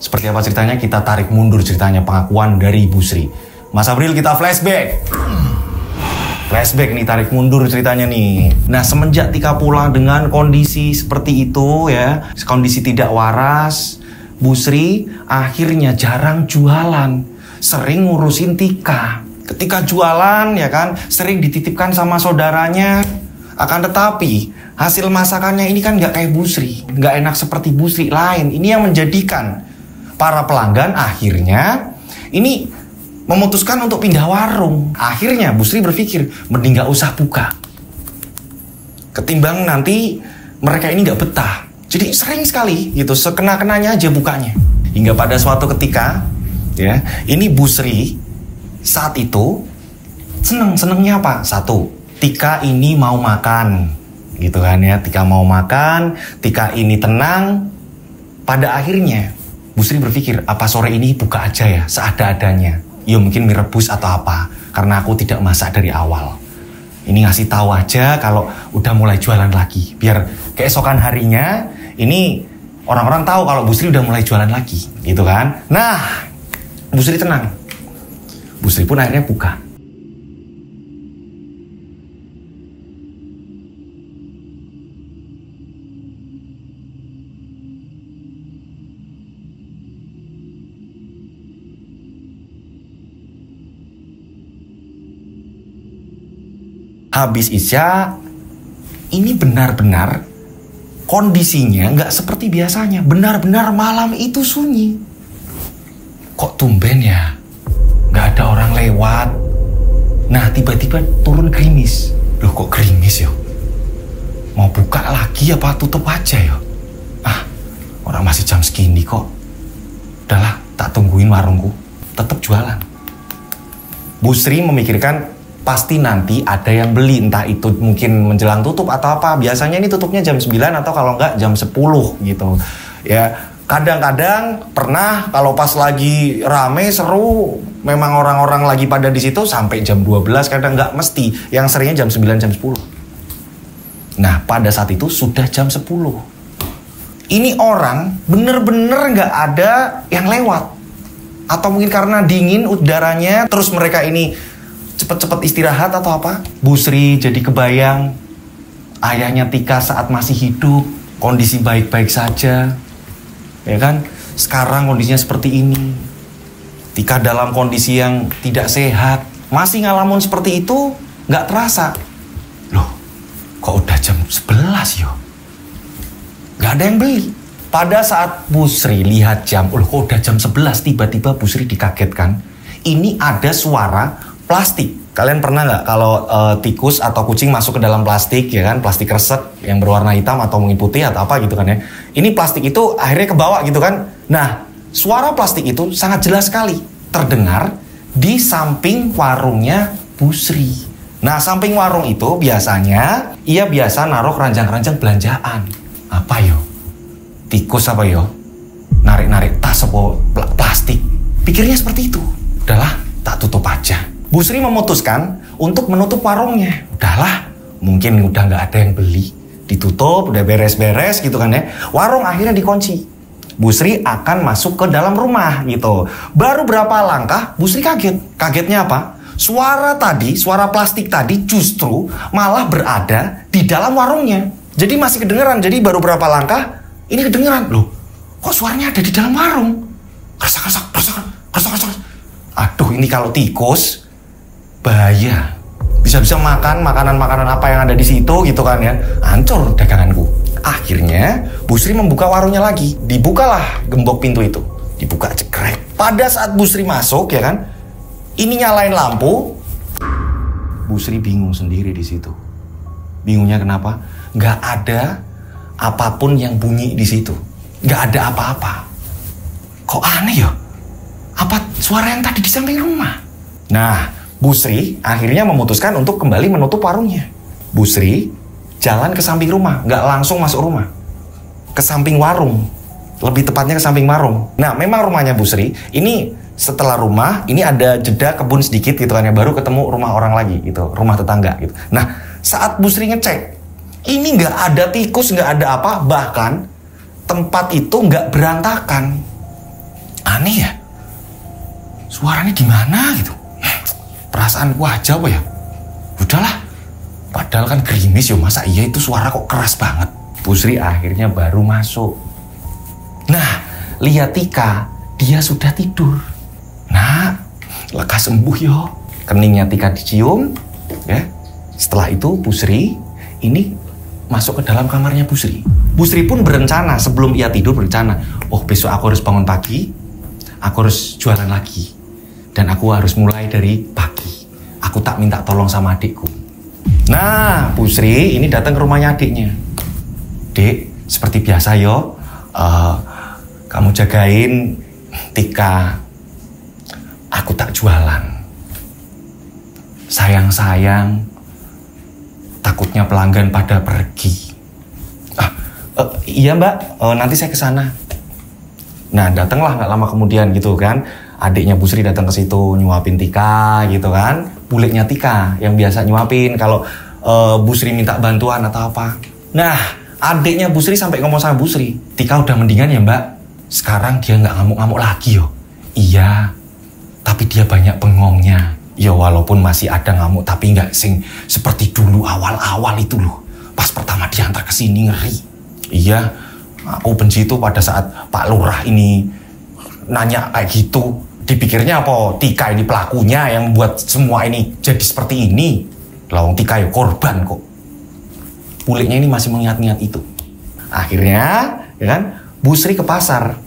Seperti apa ceritanya? Kita tarik mundur ceritanya, pengakuan dari Busri. Mas April, kita flashback. Flashback nih, tarik mundur ceritanya nih. Nah, semenjak Tika pulang dengan kondisi seperti itu ya, kondisi tidak waras, Busri akhirnya jarang jualan, sering ngurusin Tika. Ketika jualan ya kan, sering dititipkan sama saudaranya. Akan tetapi hasil masakannya ini kan nggak kayak Busri, nggak enak seperti Busri lain. Ini yang menjadikan para pelanggan akhirnya ini memutuskan untuk pindah warung. Akhirnya Busri berpikir, mending nggak usah buka, ketimbang nanti mereka ini nggak betah. Jadi sering sekali gitu, sekena-kenanya aja bukanya. Hingga pada suatu ketika, ya, ini Busri saat itu senengnya apa? Satu, Tika ini mau makan, gitu kan ya. Tika mau makan, Tika ini tenang. Pada akhirnya Busri berpikir, apa sore ini buka aja ya, seada-adanya. Ya mungkin mie rebus atau apa, karena aku tidak masak dari awal. Ini ngasih tahu aja kalau udah mulai jualan lagi, biar keesokan harinya ini orang-orang tahu kalau Busri udah mulai jualan lagi, gitu kan. Nah, Busri tenang. Busri pun akhirnya buka. Habis Isya, ini benar-benar kondisinya nggak seperti biasanya. Benar-benar malam itu sunyi. Kok tumben ya? Nggak ada orang lewat. Nah, tiba-tiba turun gerimis. Loh, kok gerimis ya? Mau buka lagi apa tutup aja ya? Ah, orang masih jam segini kok. Udahlah, tak tungguin warungku. Tetap jualan. Busri memikirkan, pasti nanti ada yang beli, entah itu mungkin menjelang tutup atau apa. Biasanya ini tutupnya jam 9 atau kalau enggak jam 10 gitu. Ya, kadang-kadang pernah kalau pas lagi rame seru, memang orang-orang lagi pada di situ sampai jam 12, kadang enggak mesti. Yang seringnya jam 9, jam 10. Nah, pada saat itu sudah jam 10. Ini orang bener-bener enggak ada yang lewat. Atau mungkin karena dingin udaranya, terus mereka ini cepet-cepet istirahat atau apa. Busri jadi kebayang ayahnya Tika saat masih hidup. kondisi baik-baik saja, ya kan? Sekarang kondisinya seperti ini. Tika dalam kondisi yang tidak sehat, masih ngalamun seperti itu, nggak terasa. Loh, kok udah jam 11 yo? Nggak ada yang beli. Pada saat Bu Sri lihat jam, loh kok udah jam 11, tiba-tiba Bu Sri dikagetkan. Ini ada suara plastik. Kalian pernah nggak kalau tikus atau kucing masuk ke dalam plastik, ya kan? Plastik resek yang berwarna hitam atau mungkin putih atau apa gitu kan ya. Ini plastik itu akhirnya ke bawah gitu kan. Nah, suara plastik itu sangat jelas sekali terdengar di samping warungnya Bu Sri. Nah, samping warung itu biasanya ia biasa naruh keranjang-keranjang belanjaan. Apa yo? Tikus apa yo? Narik-narik tas apa plastik. Pikirnya seperti itu. Udahlah, tak tutup aja. Bu Sri memutuskan untuk menutup warungnya. Udahlah, mungkin udah nggak ada yang beli. Ditutup, udah beres-beres gitu kan ya. Warung akhirnya dikunci. Bu Sri akan masuk ke dalam rumah gitu. Baru berapa langkah, Bu Sri kaget. Kagetnya apa? Suara plastik tadi justru malah berada di dalam warungnya. Jadi masih kedengeran. Jadi baru berapa langkah, ini kedengeran. Loh, kok suaranya ada di dalam warung? Kerasa. Aduh, ini kalau tikus, bahaya. Bisa-bisa makan makanan-makanan apa yang ada di situ gitu kan ya. Hancur daganganku. Akhirnya Bu Sri membuka warungnya lagi. Dibukalah gembok pintu itu. Dibuka cekrek. Pada saat Bu Sri masuk ya kan, ini nyalain lampu. Bu Sri bingung sendiri di situ. Bingungnya kenapa? Nggak ada apapun yang bunyi di situ. Nggak ada apa-apa. Kok aneh ya? Apa suara yang tadi di samping rumah? Nah, Bu Sri akhirnya memutuskan untuk kembali menutup warungnya. Bu Sri jalan ke samping rumah, nggak langsung masuk rumah. Ke samping warung. Lebih tepatnya ke samping warung. Nah, memang rumahnya Bu Sri, ini setelah rumah, ini ada jeda kebun sedikit gitu kan ya, baru ketemu rumah orang lagi gitu, rumah tetangga gitu. Nah, saat Bu Sri ngecek, ini nggak ada tikus, nggak ada apa, bahkan tempat itu nggak berantakan. Aneh ya? Suaranya gimana gitu? Perasaan aja apa ya? Udahlah, padahal kan gerimis ya, masa iya itu suara kok keras banget. Bu Sri akhirnya baru masuk. Nah, lihat Tika, dia sudah tidur. Nah, lekas sembuh yo. Keningnya Tika dicium, ya. Setelah itu Bu Sri ini masuk ke dalam kamarnya Bu Sri. Bu Sri pun berencana sebelum ia tidur berencana, oh besok aku harus bangun pagi, aku harus jualan lagi. Dan aku harus mulai dari pagi. Aku tak minta tolong sama adikku. Nah, Bu Sri ini datang ke rumahnya adiknya. Dek, seperti biasa yo, kamu jagain Tika. Aku tak jualan. Sayang-sayang, takutnya pelanggan pada pergi. Iya mbak, nanti saya ke sana. Nah, datanglah nggak lama kemudian gitu kan. Adiknya Bu Sri datang ke situ nyuapin Tika gitu kan. Buliknya Tika yang biasa nyuapin kalau Bu Sri minta bantuan atau apa. Nah, adiknya Bu Sri sampai ngomong sama Bu Sri, Tika udah mendingan ya mbak. Sekarang dia nggak ngamuk-ngamuk lagi yo. Iya, tapi dia banyak bengongnya. Ya walaupun masih ada ngamuk, tapi nggak seperti dulu awal-awal itu loh. Pas pertama diantar ke sini ngeri. Iya, aku benci itu pada saat Pak Lurah ini nanya kayak gitu. Dipikirnya apa? Tika ini pelakunya yang membuat semua ini jadi seperti ini. Lawang Tika ya korban kok. Buliknya ini masih mengingat-ingat itu. Akhirnya, ya kan, Bu Sri ke pasar.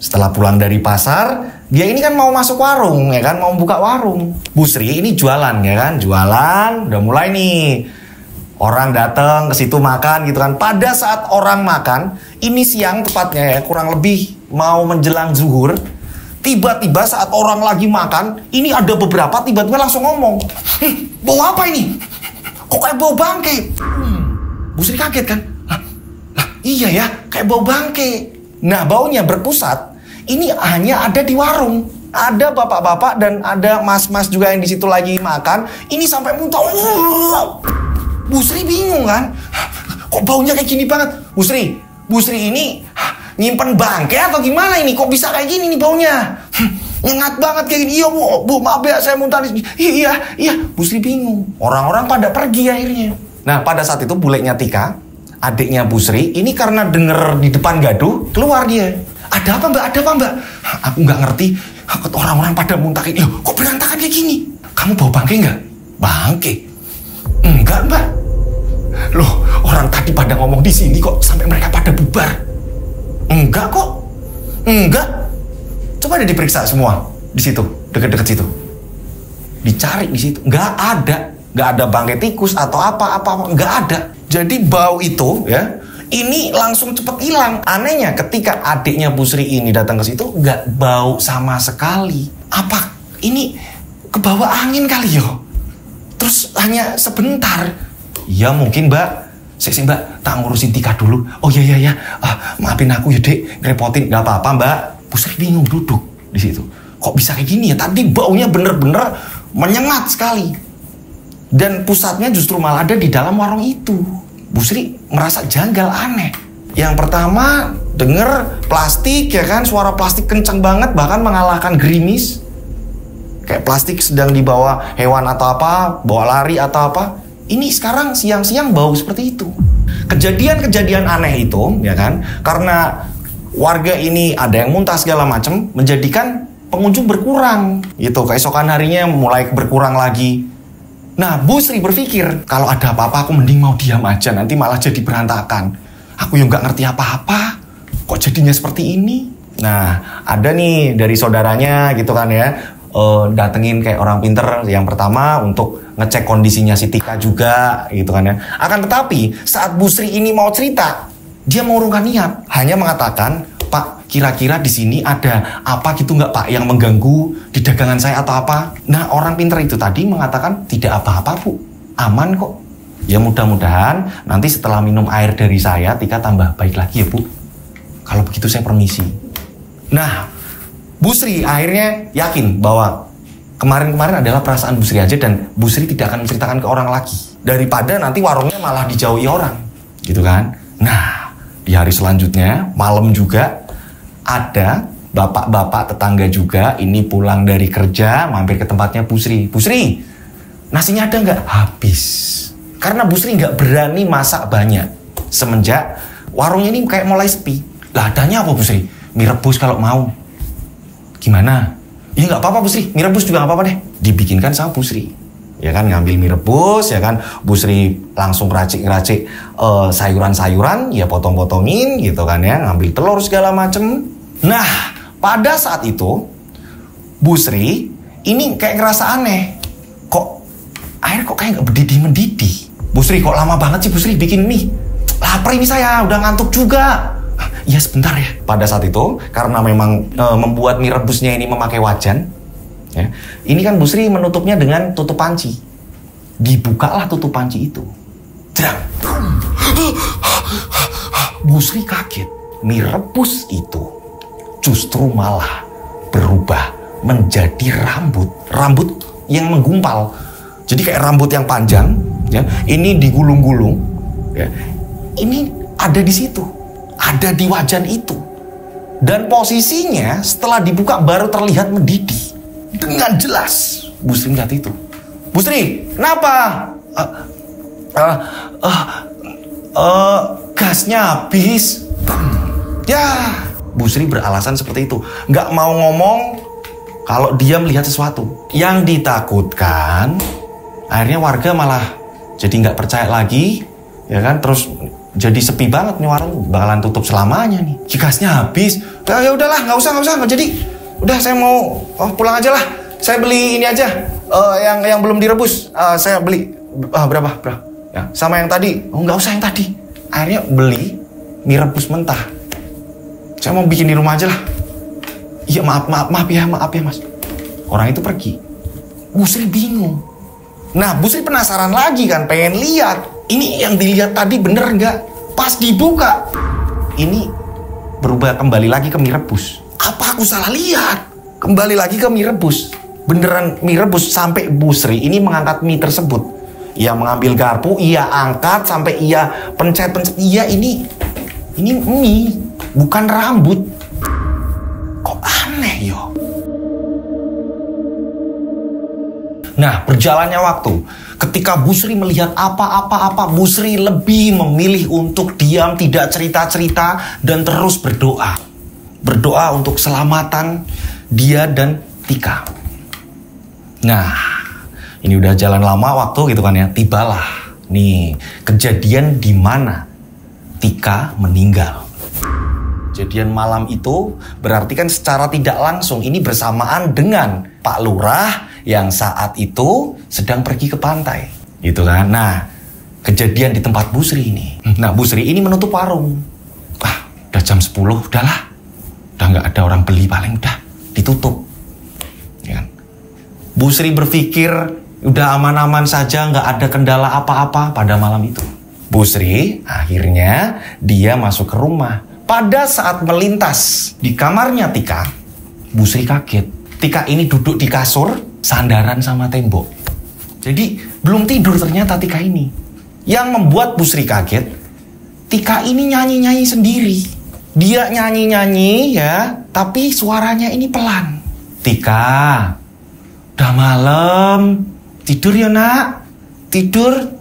Setelah pulang dari pasar, dia ini kan mau masuk warung, ya kan, mau buka warung. Bu Sri ini jualan, ya kan, jualan, udah mulai nih. Orang datang ke situ makan gitu kan. Pada saat orang makan, ini siang tepatnya ya, kurang lebih mau menjelang zuhur. Tiba-tiba saat orang lagi makan, ini ada beberapa tiba-tiba langsung ngomong, bau apa ini? Kok kayak bau bangke? Bu Sri kaget kan? Lah, iya ya, kayak bau bangke. Nah, baunya berpusat. Ini hanya ada di warung. Ada bapak-bapak dan ada mas-mas juga yang di situ lagi makan. Ini sampai muntah. Bu Sri bingung kan? Kok baunya kayak gini banget? Bu Sri ini nyimpen bangke atau gimana ini? Kok bisa kayak gini nih baunya? Nyengat banget kayak gini. Iya bu, maaf ya saya muntah. Iya. Bu Sri bingung. Orang-orang pada pergi akhirnya. Nah, pada saat itu buleknya Tika adiknya Bu Sri ini karena denger di depan gaduh, keluar dia. Ada apa mbak? Ada apa mbak? Aku nggak ngerti. Orang-orang pada muntah kayak, loh kok berantakan kayak gini? Kamu bawa bangke nggak? Bangke? Enggak mbak. Loh orang tadi pada ngomong di sini kok sampai mereka pada bubar? Enggak kok. Enggak. Coba deh diperiksa semua di situ, deket-deket situ. Dicari di situ, nggak ada bangkai tikus atau apa-apa, nggak ada. Jadi bau itu ya, ini langsung cepet hilang. Anehnya ketika adiknya Bu Sri ini datang ke situ, nggak bau sama sekali. Apa ini kebawa angin kali yo? Terus hanya sebentar. Ya mungkin mbak, saya mbak tak ngurusin Tika dulu. Oh iya, maafin aku ya dek, ngerepotin. Nggak apa-apa mbak. Bu Sri bingung duduk di situ. Kok bisa kayak gini ya? Tadi baunya bener-bener menyengat sekali. Dan pusatnya justru malah ada di dalam warung itu. Bu Sri merasa janggal, aneh. Yang pertama, denger plastik ya kan, suara plastik kencang banget, bahkan mengalahkan gerimis. Kayak plastik sedang dibawa hewan atau apa, bawa lari atau apa. Ini sekarang siang-siang bau seperti itu. Kejadian-kejadian aneh itu ya kan, karena warga ini ada yang muntah segala macam, menjadikan pengunjung berkurang gitu. Keesokan harinya mulai berkurang lagi. Nah, Bu Sri berpikir, kalau ada apa-apa aku mending mau diam aja, nanti malah jadi berantakan. Aku yang nggak ngerti apa-apa, kok jadinya seperti ini? Nah, ada nih dari saudaranya gitu kan ya, datengin kayak orang pinter yang pertama untuk ngecek kondisinya si Tika juga gitu kan ya. Akan tetapi, saat Bu Sri ini mau cerita, dia mengurungkan niat, hanya mengatakan, Pak, kira-kira di sini ada apa gitu nggak Pak yang mengganggu di dagangan saya atau apa? Nah, orang pintar itu tadi mengatakan tidak apa-apa Bu, aman kok. Ya mudah-mudahan nanti setelah minum air dari saya, Tika tambah baik lagi ya Bu. Kalau begitu saya permisi. Nah, Bu Sri akhirnya yakin bahwa kemarin-kemarin adalah perasaan Bu Sri aja dan Bu Sri tidak akan menceritakan ke orang lagi. Daripada nanti warungnya malah dijauhi orang, gitu kan? Nah, di hari selanjutnya, malam juga, ada bapak-bapak tetangga juga ini pulang dari kerja mampir ke tempatnya Bu Sri. Bu Sri, nasinya ada nggak? Habis. Karena Bu Sri nggak berani masak banyak semenjak warungnya ini kayak mulai sepi. Lah adanya apa Bu Sri? Mie rebus kalau mau. Gimana? Ya nggak apa-apa Bu Sri, mie rebus juga nggak apa-apa deh. Dibikinkan sama Bu Sri. Ya kan, ngambil mie rebus, ya kan, Bu Sri langsung ngeracik sayuran-sayuran, ya potong-potongin gitu kan ya, ngambil telur segala macem. Nah, pada saat itu Bu Sri ini kayak ngerasa aneh, kok air kok kayak nggak mendidih. Bu Sri kok lama banget sih Bu Sri bikin mie? Lapar ini saya, udah ngantuk juga. Ya sebentar ya. Pada saat itu karena memang membuat mie rebusnya ini memakai wajan. Ya. Ini kan Bu Sri menutupnya dengan tutup panci. Dibukalah tutup panci itu. Jrang. Bu Sri kaget. Mie rebus itu justru malah berubah menjadi rambut. Rambut yang menggumpal. Jadi kayak rambut yang panjang. Ya. Ini digulung-gulung. Ya. Ini ada di situ. Ada di wajan itu. Dan posisinya setelah dibuka baru terlihat mendidih. Dengan jelas Bu Sri melihat itu. Bu Sri, kenapa? Gasnya habis. Ya, Bu Sri beralasan seperti itu. Nggak mau ngomong kalau dia melihat sesuatu. Yang ditakutkan, akhirnya warga malah jadi nggak percaya lagi, ya kan? Terus jadi sepi banget nih warung, bakalan tutup selamanya nih. Gasnya habis. Ya udahlah, nggak usah, nggak jadi. Udah saya mau pulang aja lah. Saya beli ini aja, yang belum direbus. Saya beli berapa? Ya, sama yang tadi. Oh nggak usah yang tadi. Akhirnya beli mie rebus mentah. Saya mau bikin di rumah aja lah. Iya maaf ya Mas. Orang itu pergi. Bu Sri bingung. Nah Bu Sri penasaran lagi kan, pengen lihat. Ini yang dilihat tadi bener nggak? Pas dibuka, ini berubah kembali lagi ke mie rebus. Apa aku salah lihat? Kembali lagi ke mie rebus. Beneran mie rebus sampai Bu Sri ini mengangkat mie tersebut. Ia mengambil garpu, ia angkat sampai ia pencet. Iya ini mie, bukan rambut. Kok aneh yo? Nah, berjalannya waktu. Ketika Bu Sri melihat apa-apa, Bu Sri lebih memilih untuk diam, tidak cerita-cerita, dan terus berdoa. Berdoa untuk keselamatan dia dan Tika. Nah, ini udah jalan lama waktu gitu kan ya. Tibalah nih kejadian di mana Tika meninggal. Kejadian malam itu berarti kan secara tidak langsung ini bersamaan dengan Pak Lurah yang saat itu sedang pergi ke pantai. Gitu kan. Nah, kejadian di tempat Bu Sri ini. Nah, Bu Sri ini menutup warung. Udah jam 10, udahlah. Udah nggak ada orang beli, paling udah ditutup. Ya kan? Bu Sri berpikir udah aman-aman saja, nggak ada kendala apa-apa pada malam itu. Bu Sri akhirnya dia masuk ke rumah. Pada saat melintas di kamarnya Tika, Bu Sri kaget. Tika ini duduk di kasur, sandaran sama tembok. Jadi belum tidur ternyata Tika ini. Yang membuat Bu Sri kaget, Tika ini nyanyi-nyanyi sendiri. Dia nyanyi-nyanyi ya, tapi suaranya ini pelan. Tika, udah malam, tidur ya nak, tidur.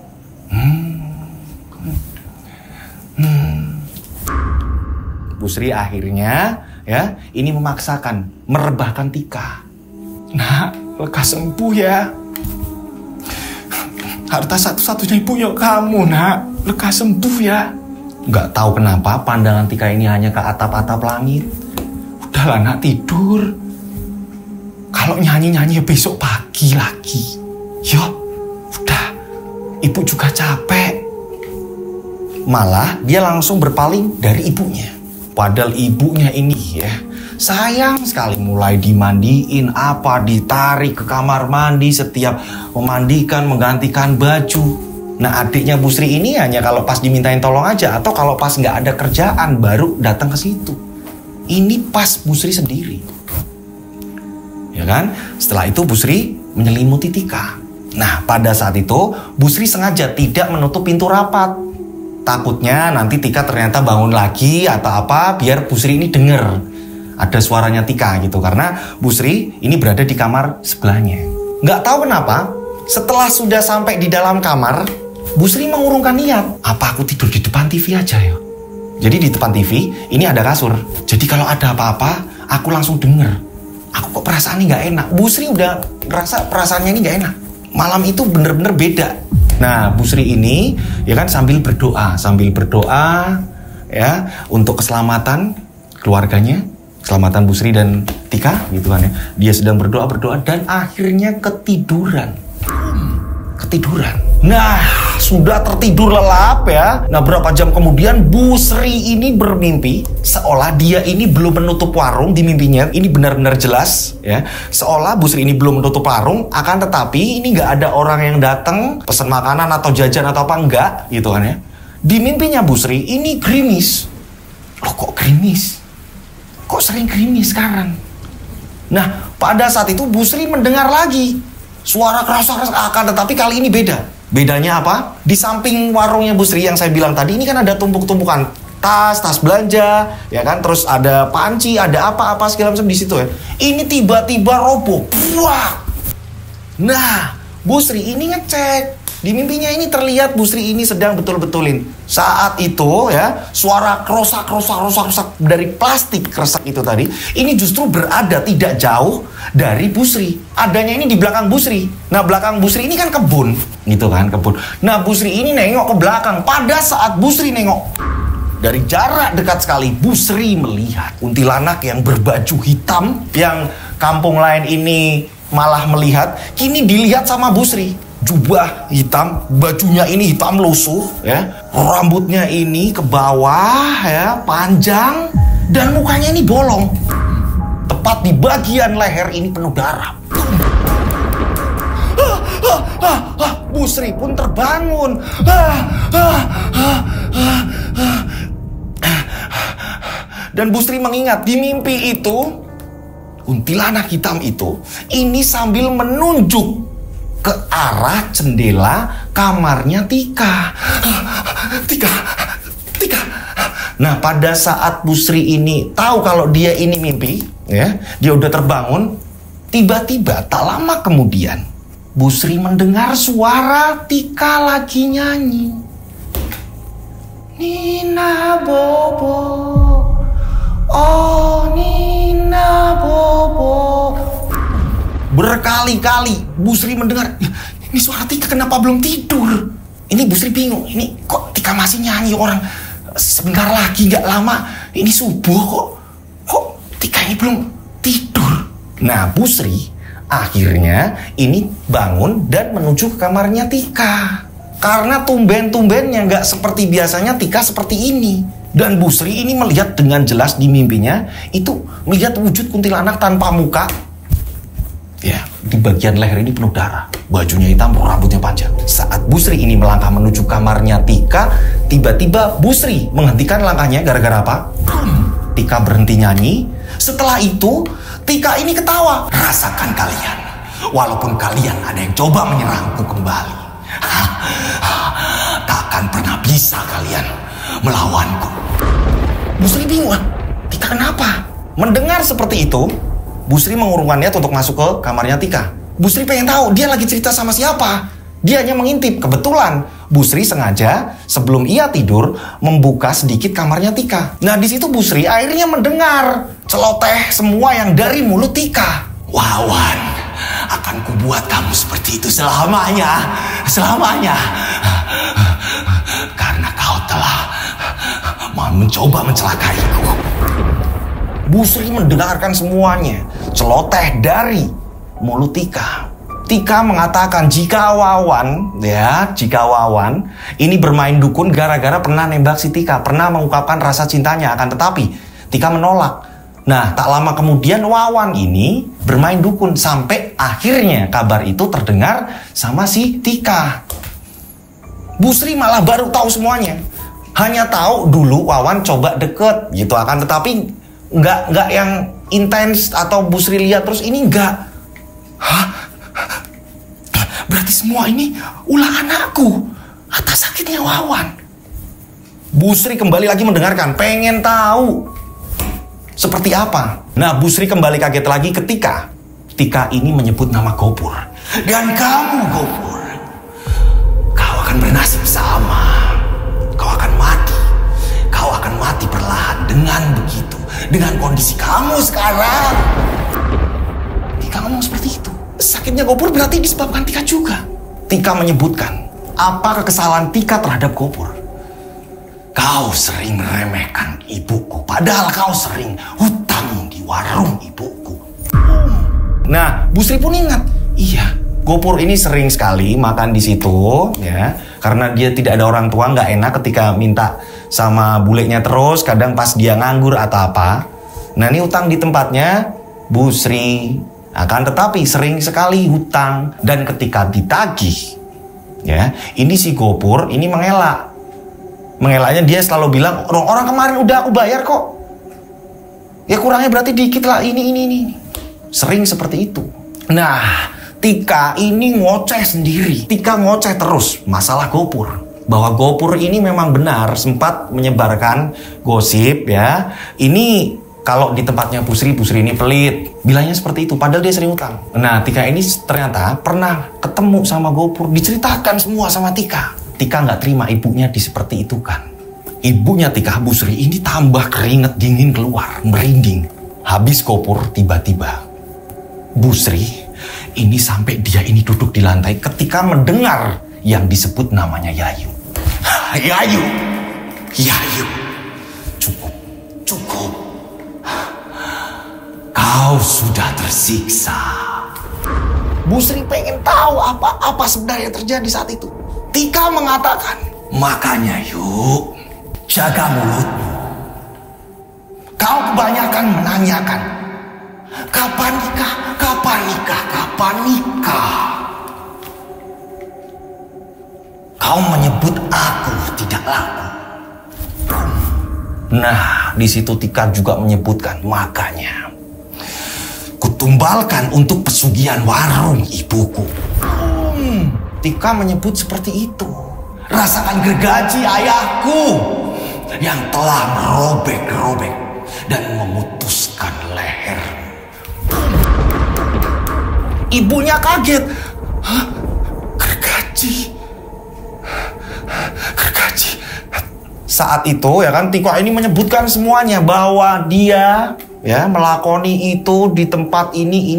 Bu Sri akhirnya ya ini memaksakan merebahkan Tika. Nak, lekas sembuh ya. Harta satu-satunya ibu ya kamu, nak. Lekas sembuh ya. Nggak tahu kenapa pandangan Tika ini hanya ke atap-atap langit. Udahlah nak, tidur. Kalau nyanyi-nyanyi besok pagi lagi. Yo, udah. Ibu juga capek. Malah dia langsung berpaling dari ibunya. Padahal ibunya ini ya sayang sekali, mulai dimandiin apa, ditarik ke kamar mandi setiap memandikan, menggantikan baju. Nah, adiknya Bu Sri ini hanya kalau pas dimintain tolong aja, atau kalau pas nggak ada kerjaan baru datang ke situ. Ini pas Bu Sri sendiri. Ya kan? Setelah itu Bu Sri menyelimuti Tika. Nah, pada saat itu Bu Sri sengaja tidak menutup pintu rapat. Takutnya nanti Tika ternyata bangun lagi atau apa, biar Bu Sri ini dengar ada suaranya Tika gitu. Karena Bu Sri ini berada di kamar sebelahnya. Nggak tahu kenapa, setelah sudah sampai di dalam kamar, Bu Sri mengurungkan niat. Apa aku tidur di depan TV aja ya? Jadi di depan TV ini ada kasur. Jadi kalau ada apa-apa, aku langsung dengar. Aku kok perasaannya nggak enak. Bu Sri udah ngerasa perasaannya ini nggak enak. Malam itu bener-bener beda. Nah, Bu Sri ini ya kan sambil berdoa ya untuk keselamatan keluarganya, keselamatan Bu Sri dan Tika gitu kan ya. Dia sedang berdoa dan akhirnya ketiduran. Nah, sudah tertidur lelap ya. Nah, berapa jam kemudian Bu Sri ini bermimpi seolah dia ini belum menutup warung di mimpinya. Ini benar-benar jelas ya. Seolah Bu Sri ini belum menutup warung, akan tetapi ini nggak ada orang yang datang pesan makanan atau jajan atau apa, enggak gitu kan ya. Di mimpinya Bu Sri ini gerimis. Loh, kok gerimis? Kok sering gerimis sekarang? Nah, pada saat itu Bu Sri mendengar lagi suara keras-keras, akan tetapi kali ini beda. Bedanya apa? Di samping warungnya Bu Sri yang saya bilang tadi, ini kan ada tumpuk-tumpukan tas belanja, ya kan? Terus ada panci, ada apa-apa segala macam di situ ya. Ini tiba-tiba roboh. Wah. Nah, Bu Sri ini ngecek. Di mimpinya ini terlihat Bu Sri ini sedang betul-betulin. Saat itu ya, suara kerosak dari plastik kresek itu tadi, ini justru berada tidak jauh dari Bu Sri. Adanya ini di belakang Bu Sri. Nah, belakang Bu Sri ini kan kebun, gitu kan, kebun. Nah, Bu Sri ini nengok ke belakang. Pada saat Bu Sri nengok, dari jarak dekat sekali, Bu Sri melihat kuntilanak yang berbaju hitam, yang kampung lain ini malah melihat, kini dilihat sama Bu Sri. Jubah hitam, bajunya ini hitam lusuh ya, rambutnya ini ke bawah ya, panjang, dan mukanya ini bolong. Tepat di bagian leher ini penuh darah. Bu Sri pun terbangun. Dan Bu Sri mengingat di mimpi itu, kuntilanak hitam itu ini sambil menunjuk ke arah jendela kamarnya Tika. Nah, pada saat Bu Sri ini tahu kalau dia ini mimpi, ya, dia udah terbangun, tiba-tiba tak lama kemudian Bu Sri mendengar suara Tika lagi nyanyi. Nina Bobo, oh Nina Bobo. Berkali-kali Bu Sri mendengar, ini suara Tika kenapa belum tidur? Ini Bu Sri bingung, ini kok Tika masih nyanyi, orang sebentar lagi gak lama ini subuh kok Tika ini belum tidur. Nah Bu Sri akhirnya ini bangun dan menuju ke kamarnya Tika. Karena tumben-tumbennya nggak seperti biasanya Tika seperti ini. Dan Bu Sri ini melihat dengan jelas di mimpinya, itu melihat wujud kuntilanak tanpa muka. Ya, di bagian leher ini penuh darah. Bajunya hitam, rambutnya panjang. Saat Bu Sri ini melangkah menuju kamarnya Tika, tiba-tiba Bu Sri menghentikan langkahnya gara-gara apa? Tika berhenti nyanyi. Setelah itu Tika ini ketawa. Rasakan kalian, walaupun kalian ada yang coba menyerangku kembali, takkan pernah bisa kalian melawanku. Bu Sri bingung, Tika kenapa? Mendengar seperti itu, Bu Sri mengurungkan niat untuk masuk ke kamarnya Tika. Bu Sri pengen tahu dia lagi cerita sama siapa. Dia hanya mengintip. Kebetulan Bu Sri sengaja sebelum ia tidur membuka sedikit kamarnya Tika. Nah di situ Bu Sri akhirnya mendengar celoteh semua yang dari mulut Tika. Wawan, akan kubuat kamu seperti itu selamanya, selamanya. Karena kau telah mencoba mencelakaiku. Bu Sri mendengarkan semuanya, celoteh dari mulut Tika. Tika mengatakan jika Wawan ini bermain dukun gara-gara pernah nembak si Tika, pernah mengungkapkan rasa cintanya, akan tetapi Tika menolak. Nah, tak lama kemudian Wawan ini bermain dukun sampai akhirnya kabar itu terdengar sama si Tika. Bu Sri malah baru tahu semuanya. Hanya tahu dulu Wawan coba deket gitu, akan tetapi nggak yang intens atau Bu Sri lihat terus ini nggak. Hah? Berarti semua ini ulah anakku atas sakitnya Wawan. Bu Sri kembali lagi mendengarkan, pengen tahu seperti apa. Nah Bu Sri kembali kaget lagi ketika Tika ini menyebut nama Gopur. Dan kamu Gopur, kau akan bernasib sama. Kau akan mati. Kau akan mati perlahan. Dengan begitu, dengan kondisi kamu sekarang. Tika ngomong seperti itu. Sakitnya Gopur berarti disebabkan Tika juga. Tika menyebutkan apa kekesalan Tika terhadap Gopur. Kau sering meremehkan ibuku, padahal kau sering hutang di warung ibuku. Nah, Bu Sri pun ingat, iya, Gopur ini sering sekali makan di situ, ya, karena dia tidak ada orang tua, nggak enak ketika minta sama bulenya terus, kadang pas dia nganggur atau apa. Nah, ini hutang di tempatnya Bu Sri. Akan tetapi sering sekali hutang, dan ketika ditagih, ya, ini si Gopur ini mengelak. Mengelaknya dia selalu bilang, orang kemarin udah aku bayar kok. Ya kurangnya berarti dikit lah, ini. Sering seperti itu. Nah, Tika ini ngoceh sendiri. Tika ngoceh terus masalah Gopur. Bahwa Gopur ini memang benar sempat menyebarkan gosip, ya. Ini kalau di tempatnya Bu Sri ini pelit. Bilangnya seperti itu, padahal dia sering utang. Nah, Tika ini ternyata pernah ketemu sama Gopur. Diceritakan semua sama Tika. Tika nggak terima ibunya seperti itu kan. Ibunya Tika, Bu Sri ini tambah keringet dingin keluar, merinding. Habis Gopur tiba-tiba Bu Sri ini sampai dia ini duduk di lantai ketika mendengar yang disebut namanya Yayu. Yayu. Cukup. Kau sudah tersiksa. Bu Sri pengen tahu apa sebenarnya terjadi saat itu. Tika mengatakan, makanya yuk, jaga mulutmu. Kau kebanyakan menanyakan, kapan nikah? Kau menyebut aku tidak laku. Nah, di situ Tika juga menyebutkan, makanya kutumbalkan untuk pesugihan warung ibuku. Tika menyebut seperti itu. Rasakan gergaji ayahku yang telah merobek-robek dan memutuskan leher. Ibunya kaget. Hah? Gergaji. Gergaji. Saat itu ya kan Tika ini menyebutkan semuanya bahwa dia ya melakoni itu di tempat ini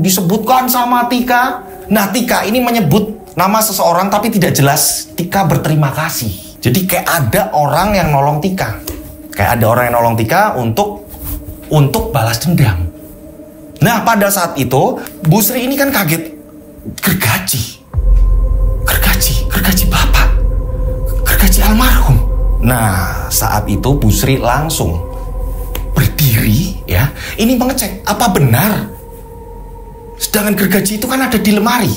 disebutkan sama Tika. Nah, Tika ini menyebut nama seseorang tapi tidak jelas. Tika berterima kasih. Jadi kayak ada orang yang nolong Tika. Kayak ada orang yang nolong Tika untuk balas dendam. Nah, pada saat itu Bu Sri ini kan kaget. Gergaji bapak. Gergaji almarhum. Nah, saat itu Bu Sri langsung berdiri ya. Ini mengecek apa benar. Sedangkan gergaji itu kan ada di lemari.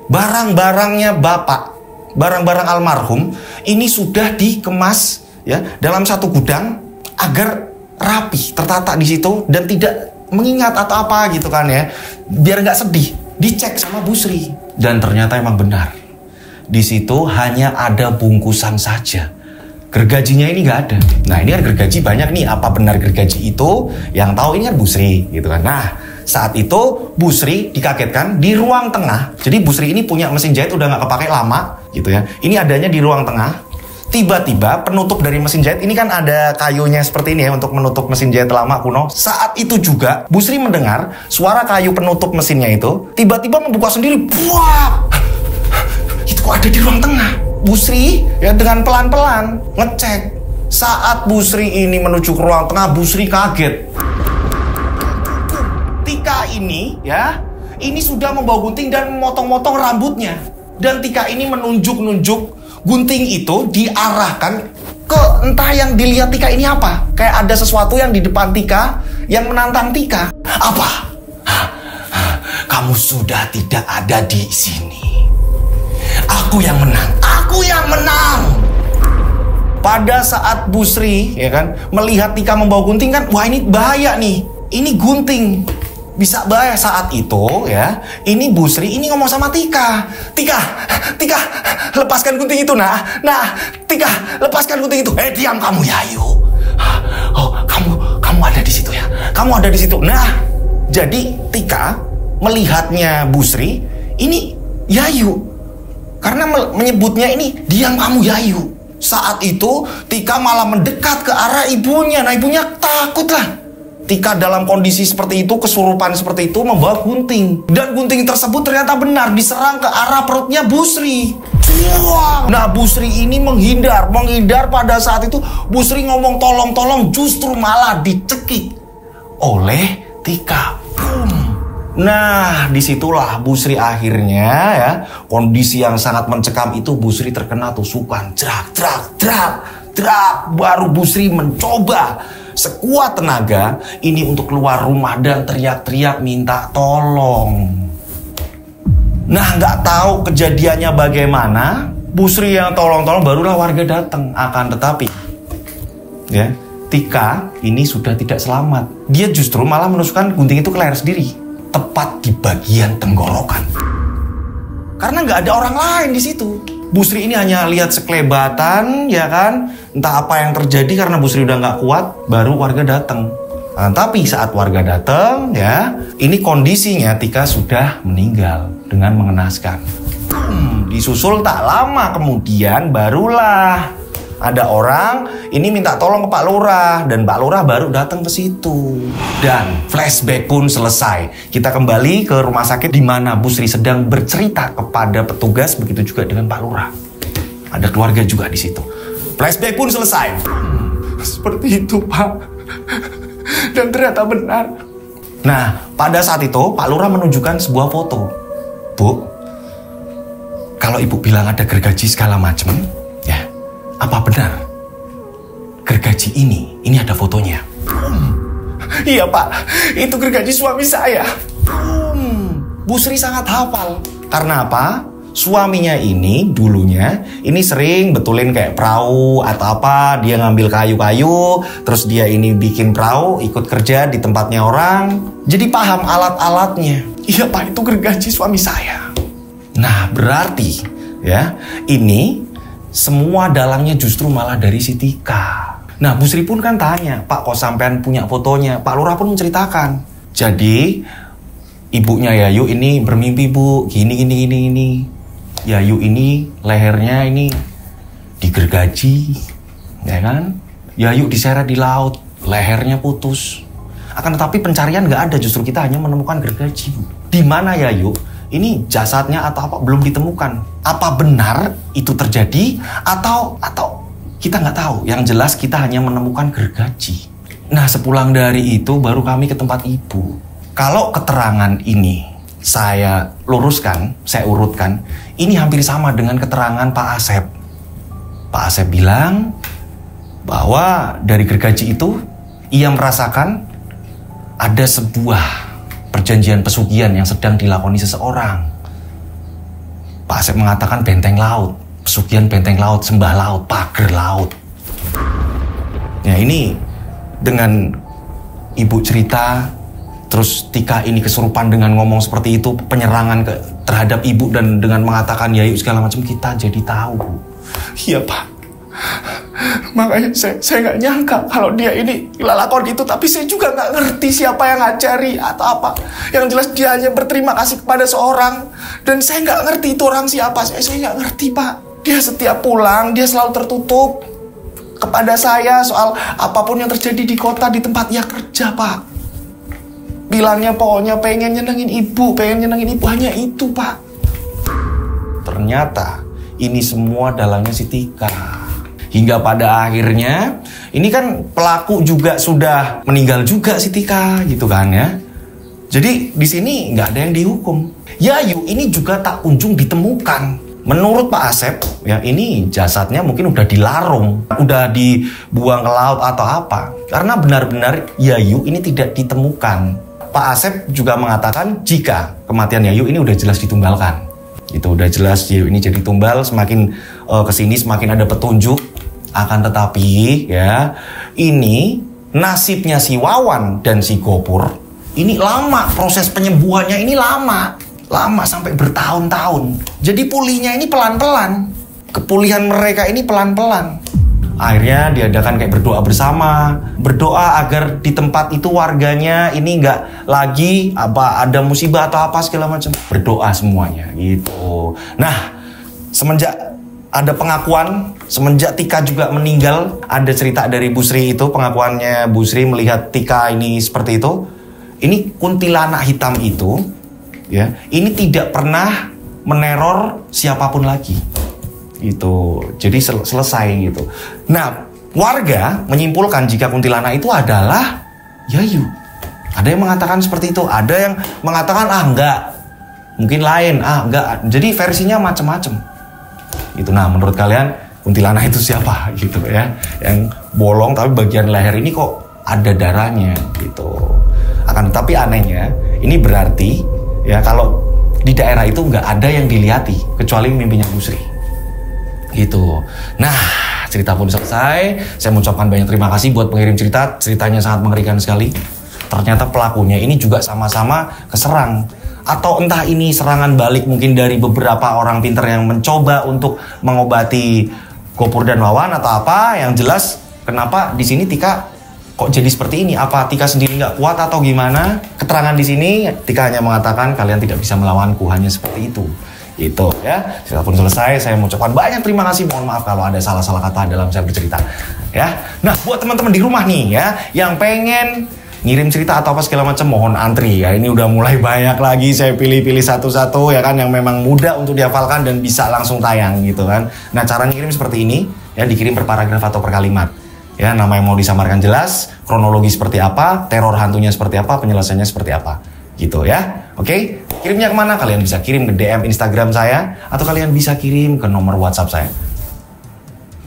Barang-barangnya bapak, barang-barang almarhum ini sudah dikemas ya dalam satu gudang agar rapi, tertata di situ dan tidak mengingat atau apa gitu kan ya. Biar nggak sedih. Dicek sama Bu Sri dan ternyata emang benar. Di situ hanya ada bungkusan saja. Gergajinya ini nggak ada. Nah, ini kan gergaji banyak nih. Apa benar gergaji itu? Yang tahu ini kan Bu Sri gitu kan. Nah, saat itu Bu Sri dikagetkan di ruang tengah. Jadi Bu Sri ini punya mesin jahit udah nggak kepake lama gitu ya. Ini adanya di ruang tengah. Tiba-tiba penutup dari mesin jahit ini kan ada kayunya seperti ini ya untuk menutup mesin jahit lama kuno. Saat itu juga Bu Sri mendengar suara kayu penutup mesinnya itu tiba-tiba membuka sendiri. Buah! Itu kok ada di ruang tengah? Bu Sri ya dengan pelan-pelan ngecek. Saat Bu Sri ini menuju ke ruang tengah, Bu Sri kaget. Tika ini ya, ini sudah membawa gunting dan memotong-motong rambutnya. Dan Tika ini menunjuk-nunjuk gunting itu diarahkan ke entah yang dilihat Tika ini apa. Kayak ada sesuatu yang di depan Tika yang menantang Tika. Apa? Kamu sudah tidak ada di sini. Aku yang menang. Aku yang menang. Pada saat Bu Sri ya kan melihat Tika membawa gunting kan, wah ini bahaya nih. Ini gunting. Bisa bahaya. Saat itu ya, ini Bu Sri ini ngomong sama Tika. Tika, lepaskan gunting itu nah. Tika, lepaskan gunting itu. Diam kamu Yayu. Oh, kamu ada di situ ya. Kamu ada di situ. Nah, jadi Tika melihatnya Bu Sri ini Yayu. Karena menyebutnya ini diam kamu Yayu. Saat itu Tika malah mendekat ke arah ibunya. Nah, ibunya takut lah. Tika dalam kondisi seperti itu, kesurupan seperti itu, membawa gunting. Dan gunting tersebut ternyata benar diserang ke arah perutnya Bu Sri. Nah, Bu Sri ini menghindar pada saat itu. Bu Sri ngomong tolong, justru malah dicekik oleh Tika. Nah, disitulah Bu Sri akhirnya ya, kondisi yang sangat mencekam itu Bu Sri terkena tusukan. Baru Bu Sri mencoba sekuat tenaga ini untuk keluar rumah dan teriak-teriak minta tolong. Nah, nggak tahu kejadiannya bagaimana. Bu Sri yang tolong-tolong barulah warga datang. Akan tetapi ya, Tika ini sudah tidak selamat. Dia justru malah menusukkan gunting itu ke leher sendiri, tepat di bagian tenggorokan. Karena nggak ada orang lain di situ. Bu Sri ini hanya lihat sekelebatan, ya kan? Entah apa yang terjadi karena Bu Sri udah nggak kuat, baru warga datang. Nah, tapi saat warga datang, ya, ini kondisinya Tika sudah meninggal dengan mengenaskan. Disusul tak lama kemudian barulah ada orang ini minta tolong ke Pak Lurah dan Pak Lurah baru datang ke situ. Dan flashback pun selesai. Kita kembali ke rumah sakit di mana Bu Sri sedang bercerita kepada petugas, begitu juga dengan Pak Lurah. Ada keluarga juga di situ. Flashback pun selesai. Seperti itu, Pak. Dan ternyata benar. Nah, pada saat itu Pak Lurah menunjukkan sebuah foto. Bu, kalau Ibu bilang ada gergaji segala macam, ya, apa benar gergaji ini ada fotonya? Iya Pak, itu gergaji suami saya. Bu Sri sangat hafal. Karena apa? Suaminya ini dulunya ini sering betulin kayak perahu atau apa. Dia ngambil kayu-kayu, terus dia ini bikin perahu, ikut kerja di tempatnya orang. Jadi paham alat-alatnya. Iya Pak, itu gergaji suami saya. Nah, berarti ya ini semua dalangnya justru malah dari si Tika. Nah, Bu Sri pun kan tanya, Pak kok sampean punya fotonya? Pak Lurah pun menceritakan. Jadi ibunya Yayu ini bermimpi, Bu, gini. Yayu ini lehernya ini digergaji, ya kan? Yayu diseret di laut, lehernya putus. Akan tetapi pencarian nggak ada, justru kita hanya menemukan gergaji. Di mana Yayu? Ini jasadnya atau apa belum ditemukan. Apa benar itu terjadi atau kita nggak tahu. Yang jelas kita hanya menemukan gergaji. Nah, sepulang dari itu baru kami ke tempat ibu. Kalau keterangan ini saya luruskan, saya urutkan, ini hampir sama dengan keterangan Pak Asep. Pak Asep bilang bahwa dari gergaji itu ia merasakan ada sebuah perjanjian pesugihan yang sedang dilakoni seseorang. Pak Asep mengatakan benteng laut, pesugihan benteng laut, sembah laut, pagar laut. Ya, ini dengan ibu cerita, terus Tika ini kesurupan dengan ngomong seperti itu, penyerangan terhadap ibu dan dengan mengatakan Yayu segala macam, kita jadi tahu. Iya, Pak. Makanya saya nggak nyangka kalau dia ini lalakon itu, tapi saya juga nggak ngerti siapa yang ngajari atau apa. Yang jelas dia hanya berterima kasih kepada seorang, dan saya nggak ngerti itu orang siapa. Saya nggak ngerti, Pak. Dia setiap pulang dia selalu tertutup kepada saya soal apapun yang terjadi di kota, di tempat ia kerja, Pak. Bilangnya pokoknya pengen nyenengin ibu, hanya itu, Pak. Ternyata ini semua dalangnya si Tika. Hingga pada akhirnya, ini kan pelaku juga sudah meninggal juga si Tika, gitu kan ya. Jadi di sini nggak ada yang dihukum. Yayu ini juga tak kunjung ditemukan. Menurut Pak Asep, ya ini jasadnya mungkin udah dilarung, udah dibuang ke laut atau apa. Karena benar-benar Yayu ini tidak ditemukan. Pak Asep juga mengatakan jika kematian Yayu ini udah jelas ditumbalkan. Itu udah jelas Yayu ini jadi tumbal, semakin kesini semakin ada petunjuk. Akan tetapi ya, ini nasibnya si Wawan dan si Gopur ini lama, proses penyembuhannya ini lama sampai bertahun-tahun. Jadi pulihnya ini pelan-pelan, kepulihan mereka ini pelan-pelan. Akhirnya diadakan kayak berdoa bersama, berdoa agar di tempat itu warganya ini nggak lagi ada musibah atau apa segala macam. Berdoa semuanya gitu. Nah, semenjak ada pengakuan, semenjak Tika juga meninggal, ada cerita dari Bu Sri itu, pengakuannya Bu Sri melihat Tika ini seperti itu. Ini kuntilanak hitam itu, ya, ini tidak pernah meneror siapapun lagi. Gitu. Jadi selesai gitu. Nah, warga menyimpulkan jika kuntilanak itu adalah Yayu. Ada yang mengatakan seperti itu, ada yang mengatakan enggak. Mungkin lain, enggak. Jadi versinya macam-macam. Gitu. Nah, menurut kalian kuntilanak itu siapa gitu ya? Yang bolong tapi bagian leher ini kok ada darahnya gitu. Akan tetapi anehnya, ini berarti ya kalau di daerah itu nggak ada yang dilihati kecuali mimpinya Bu Sri. Gitu. Nah, cerita pun selesai. Saya mengucapkan banyak terima kasih buat pengirim cerita. Ceritanya sangat mengerikan sekali. Ternyata pelakunya ini juga sama-sama keserang. Atau entah ini serangan balik mungkin dari beberapa orang pintar yang mencoba untuk mengobati Gopur dan Wawan atau apa. Yang jelas kenapa di sini Tika kok jadi seperti ini? Apa Tika sendiri nggak kuat atau gimana? Keterangan di sini Tika hanya mengatakan kalian tidak bisa melawanku, hanya seperti itu. Gitu ya. Cerita pun selesai. Saya mengucapkan banyak terima kasih. Mohon maaf kalau ada salah-salah kata dalam saya bercerita. Ya. Nah, buat teman-teman di rumah nih ya, yang pengen ngirim cerita atau apa segala macam, mohon antri ya. Ini udah mulai banyak lagi, saya pilih-pilih satu-satu ya kan, yang memang mudah untuk dihafalkan dan bisa langsung tayang gitu kan. Nah, cara ngirim seperti ini ya, dikirim per paragraf atau per kalimat. Ya, nama yang mau disamarkan jelas, kronologi seperti apa, teror hantunya seperti apa, penyelesaiannya seperti apa. Gitu ya. Oke, kirimnya kemana? Kalian bisa kirim ke DM Instagram saya, atau kalian bisa kirim ke nomor WhatsApp saya.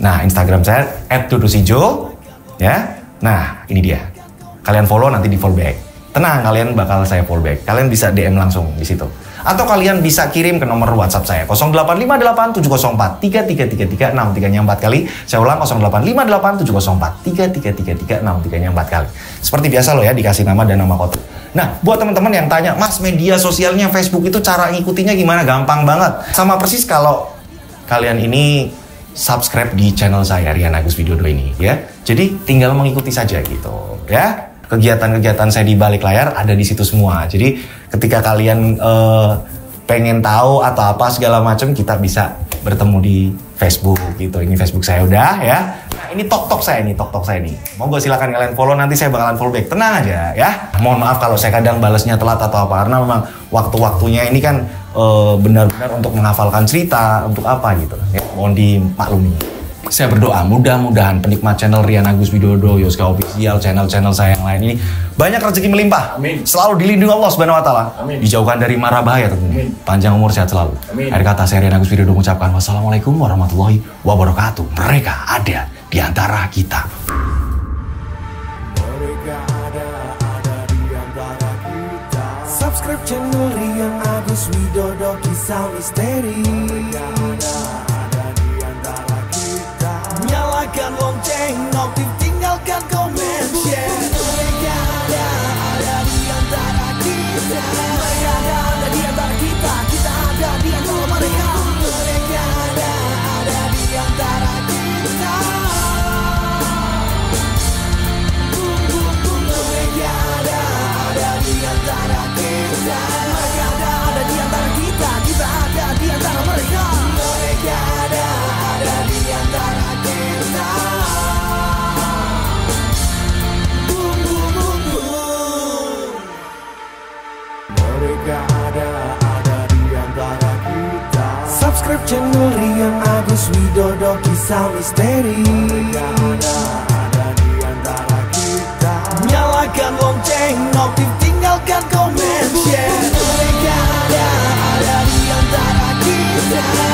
Nah, Instagram saya @dudusijo ya. Nah, ini dia. Kalian follow, nanti di follow back. Tenang, kalian bakal saya follow back. Kalian bisa DM langsung di situ. Atau kalian bisa kirim ke nomor WhatsApp saya 08587043336363 4 kali. Saya ulang 085870433363 4 kali. Seperti biasa loh ya, dikasih nama dan nama kode. Nah, buat teman-teman yang tanya, Mas, media sosialnya Facebook itu cara ngikutinya gimana? Gampang banget. Sama persis kalau kalian ini subscribe di channel saya, Rian Agus Widodo ini ya. Jadi tinggal mengikuti saja gitu ya. kegiatan-kegiatan saya di balik layar ada di situ semua. Jadi ketika kalian pengen tahu atau apa segala macam, kita bisa bertemu di Facebook gitu. Ini Facebook saya udah ya. Nah, ini TokTok saya nih, Monggo silakan kalian follow, nanti saya bakalan follow back. Tenang aja ya. Mohon maaf kalau saya kadang balasnya telat atau apa, karena memang waktu-waktunya ini kan benar-benar untuk menghafalkan cerita, untuk apa gitu. Ya, mohon dimaklumi. Saya berdoa mudah-mudahan penikmat channel Rian Agus Widodo, Yoska Official, channel-channel saya yang lain ini banyak rezeki melimpah. Amin. Selalu dilindungi Allah Subhanahu wa taala. Amin. Dijauhkan dari mara bahaya tentunya. Amin. Panjang umur, sehat selalu. Amin. Akhir kata saya Rian Agus Widodo mengucapkan wassalamualaikum warahmatullahi wabarakatuh. Mereka ada di antara kita. Mereka ada di antara kita. Subscribe channel Rian Agus Widodo, kisah misteri. Mereka ada di antara kita. Nyalakan lonceng, notif, tinggalkan komen, share. Mereka ada di antara kita. Mereka ada di antara kita. Kita ada di antara mereka. Mereka ada di antara kita. Mereka ada di antara kita. Mereka ada di antara kita. Kita ada di antara mereka. Mereka ada di antara kita. Mereka ada di antara kita. Subscribe channel Rian Agus Widodo, kisah misteri. Mereka ada di antara kita. Nyalakan lonceng, notif, tinggalkan komen, share. Mereka ada di antara kita.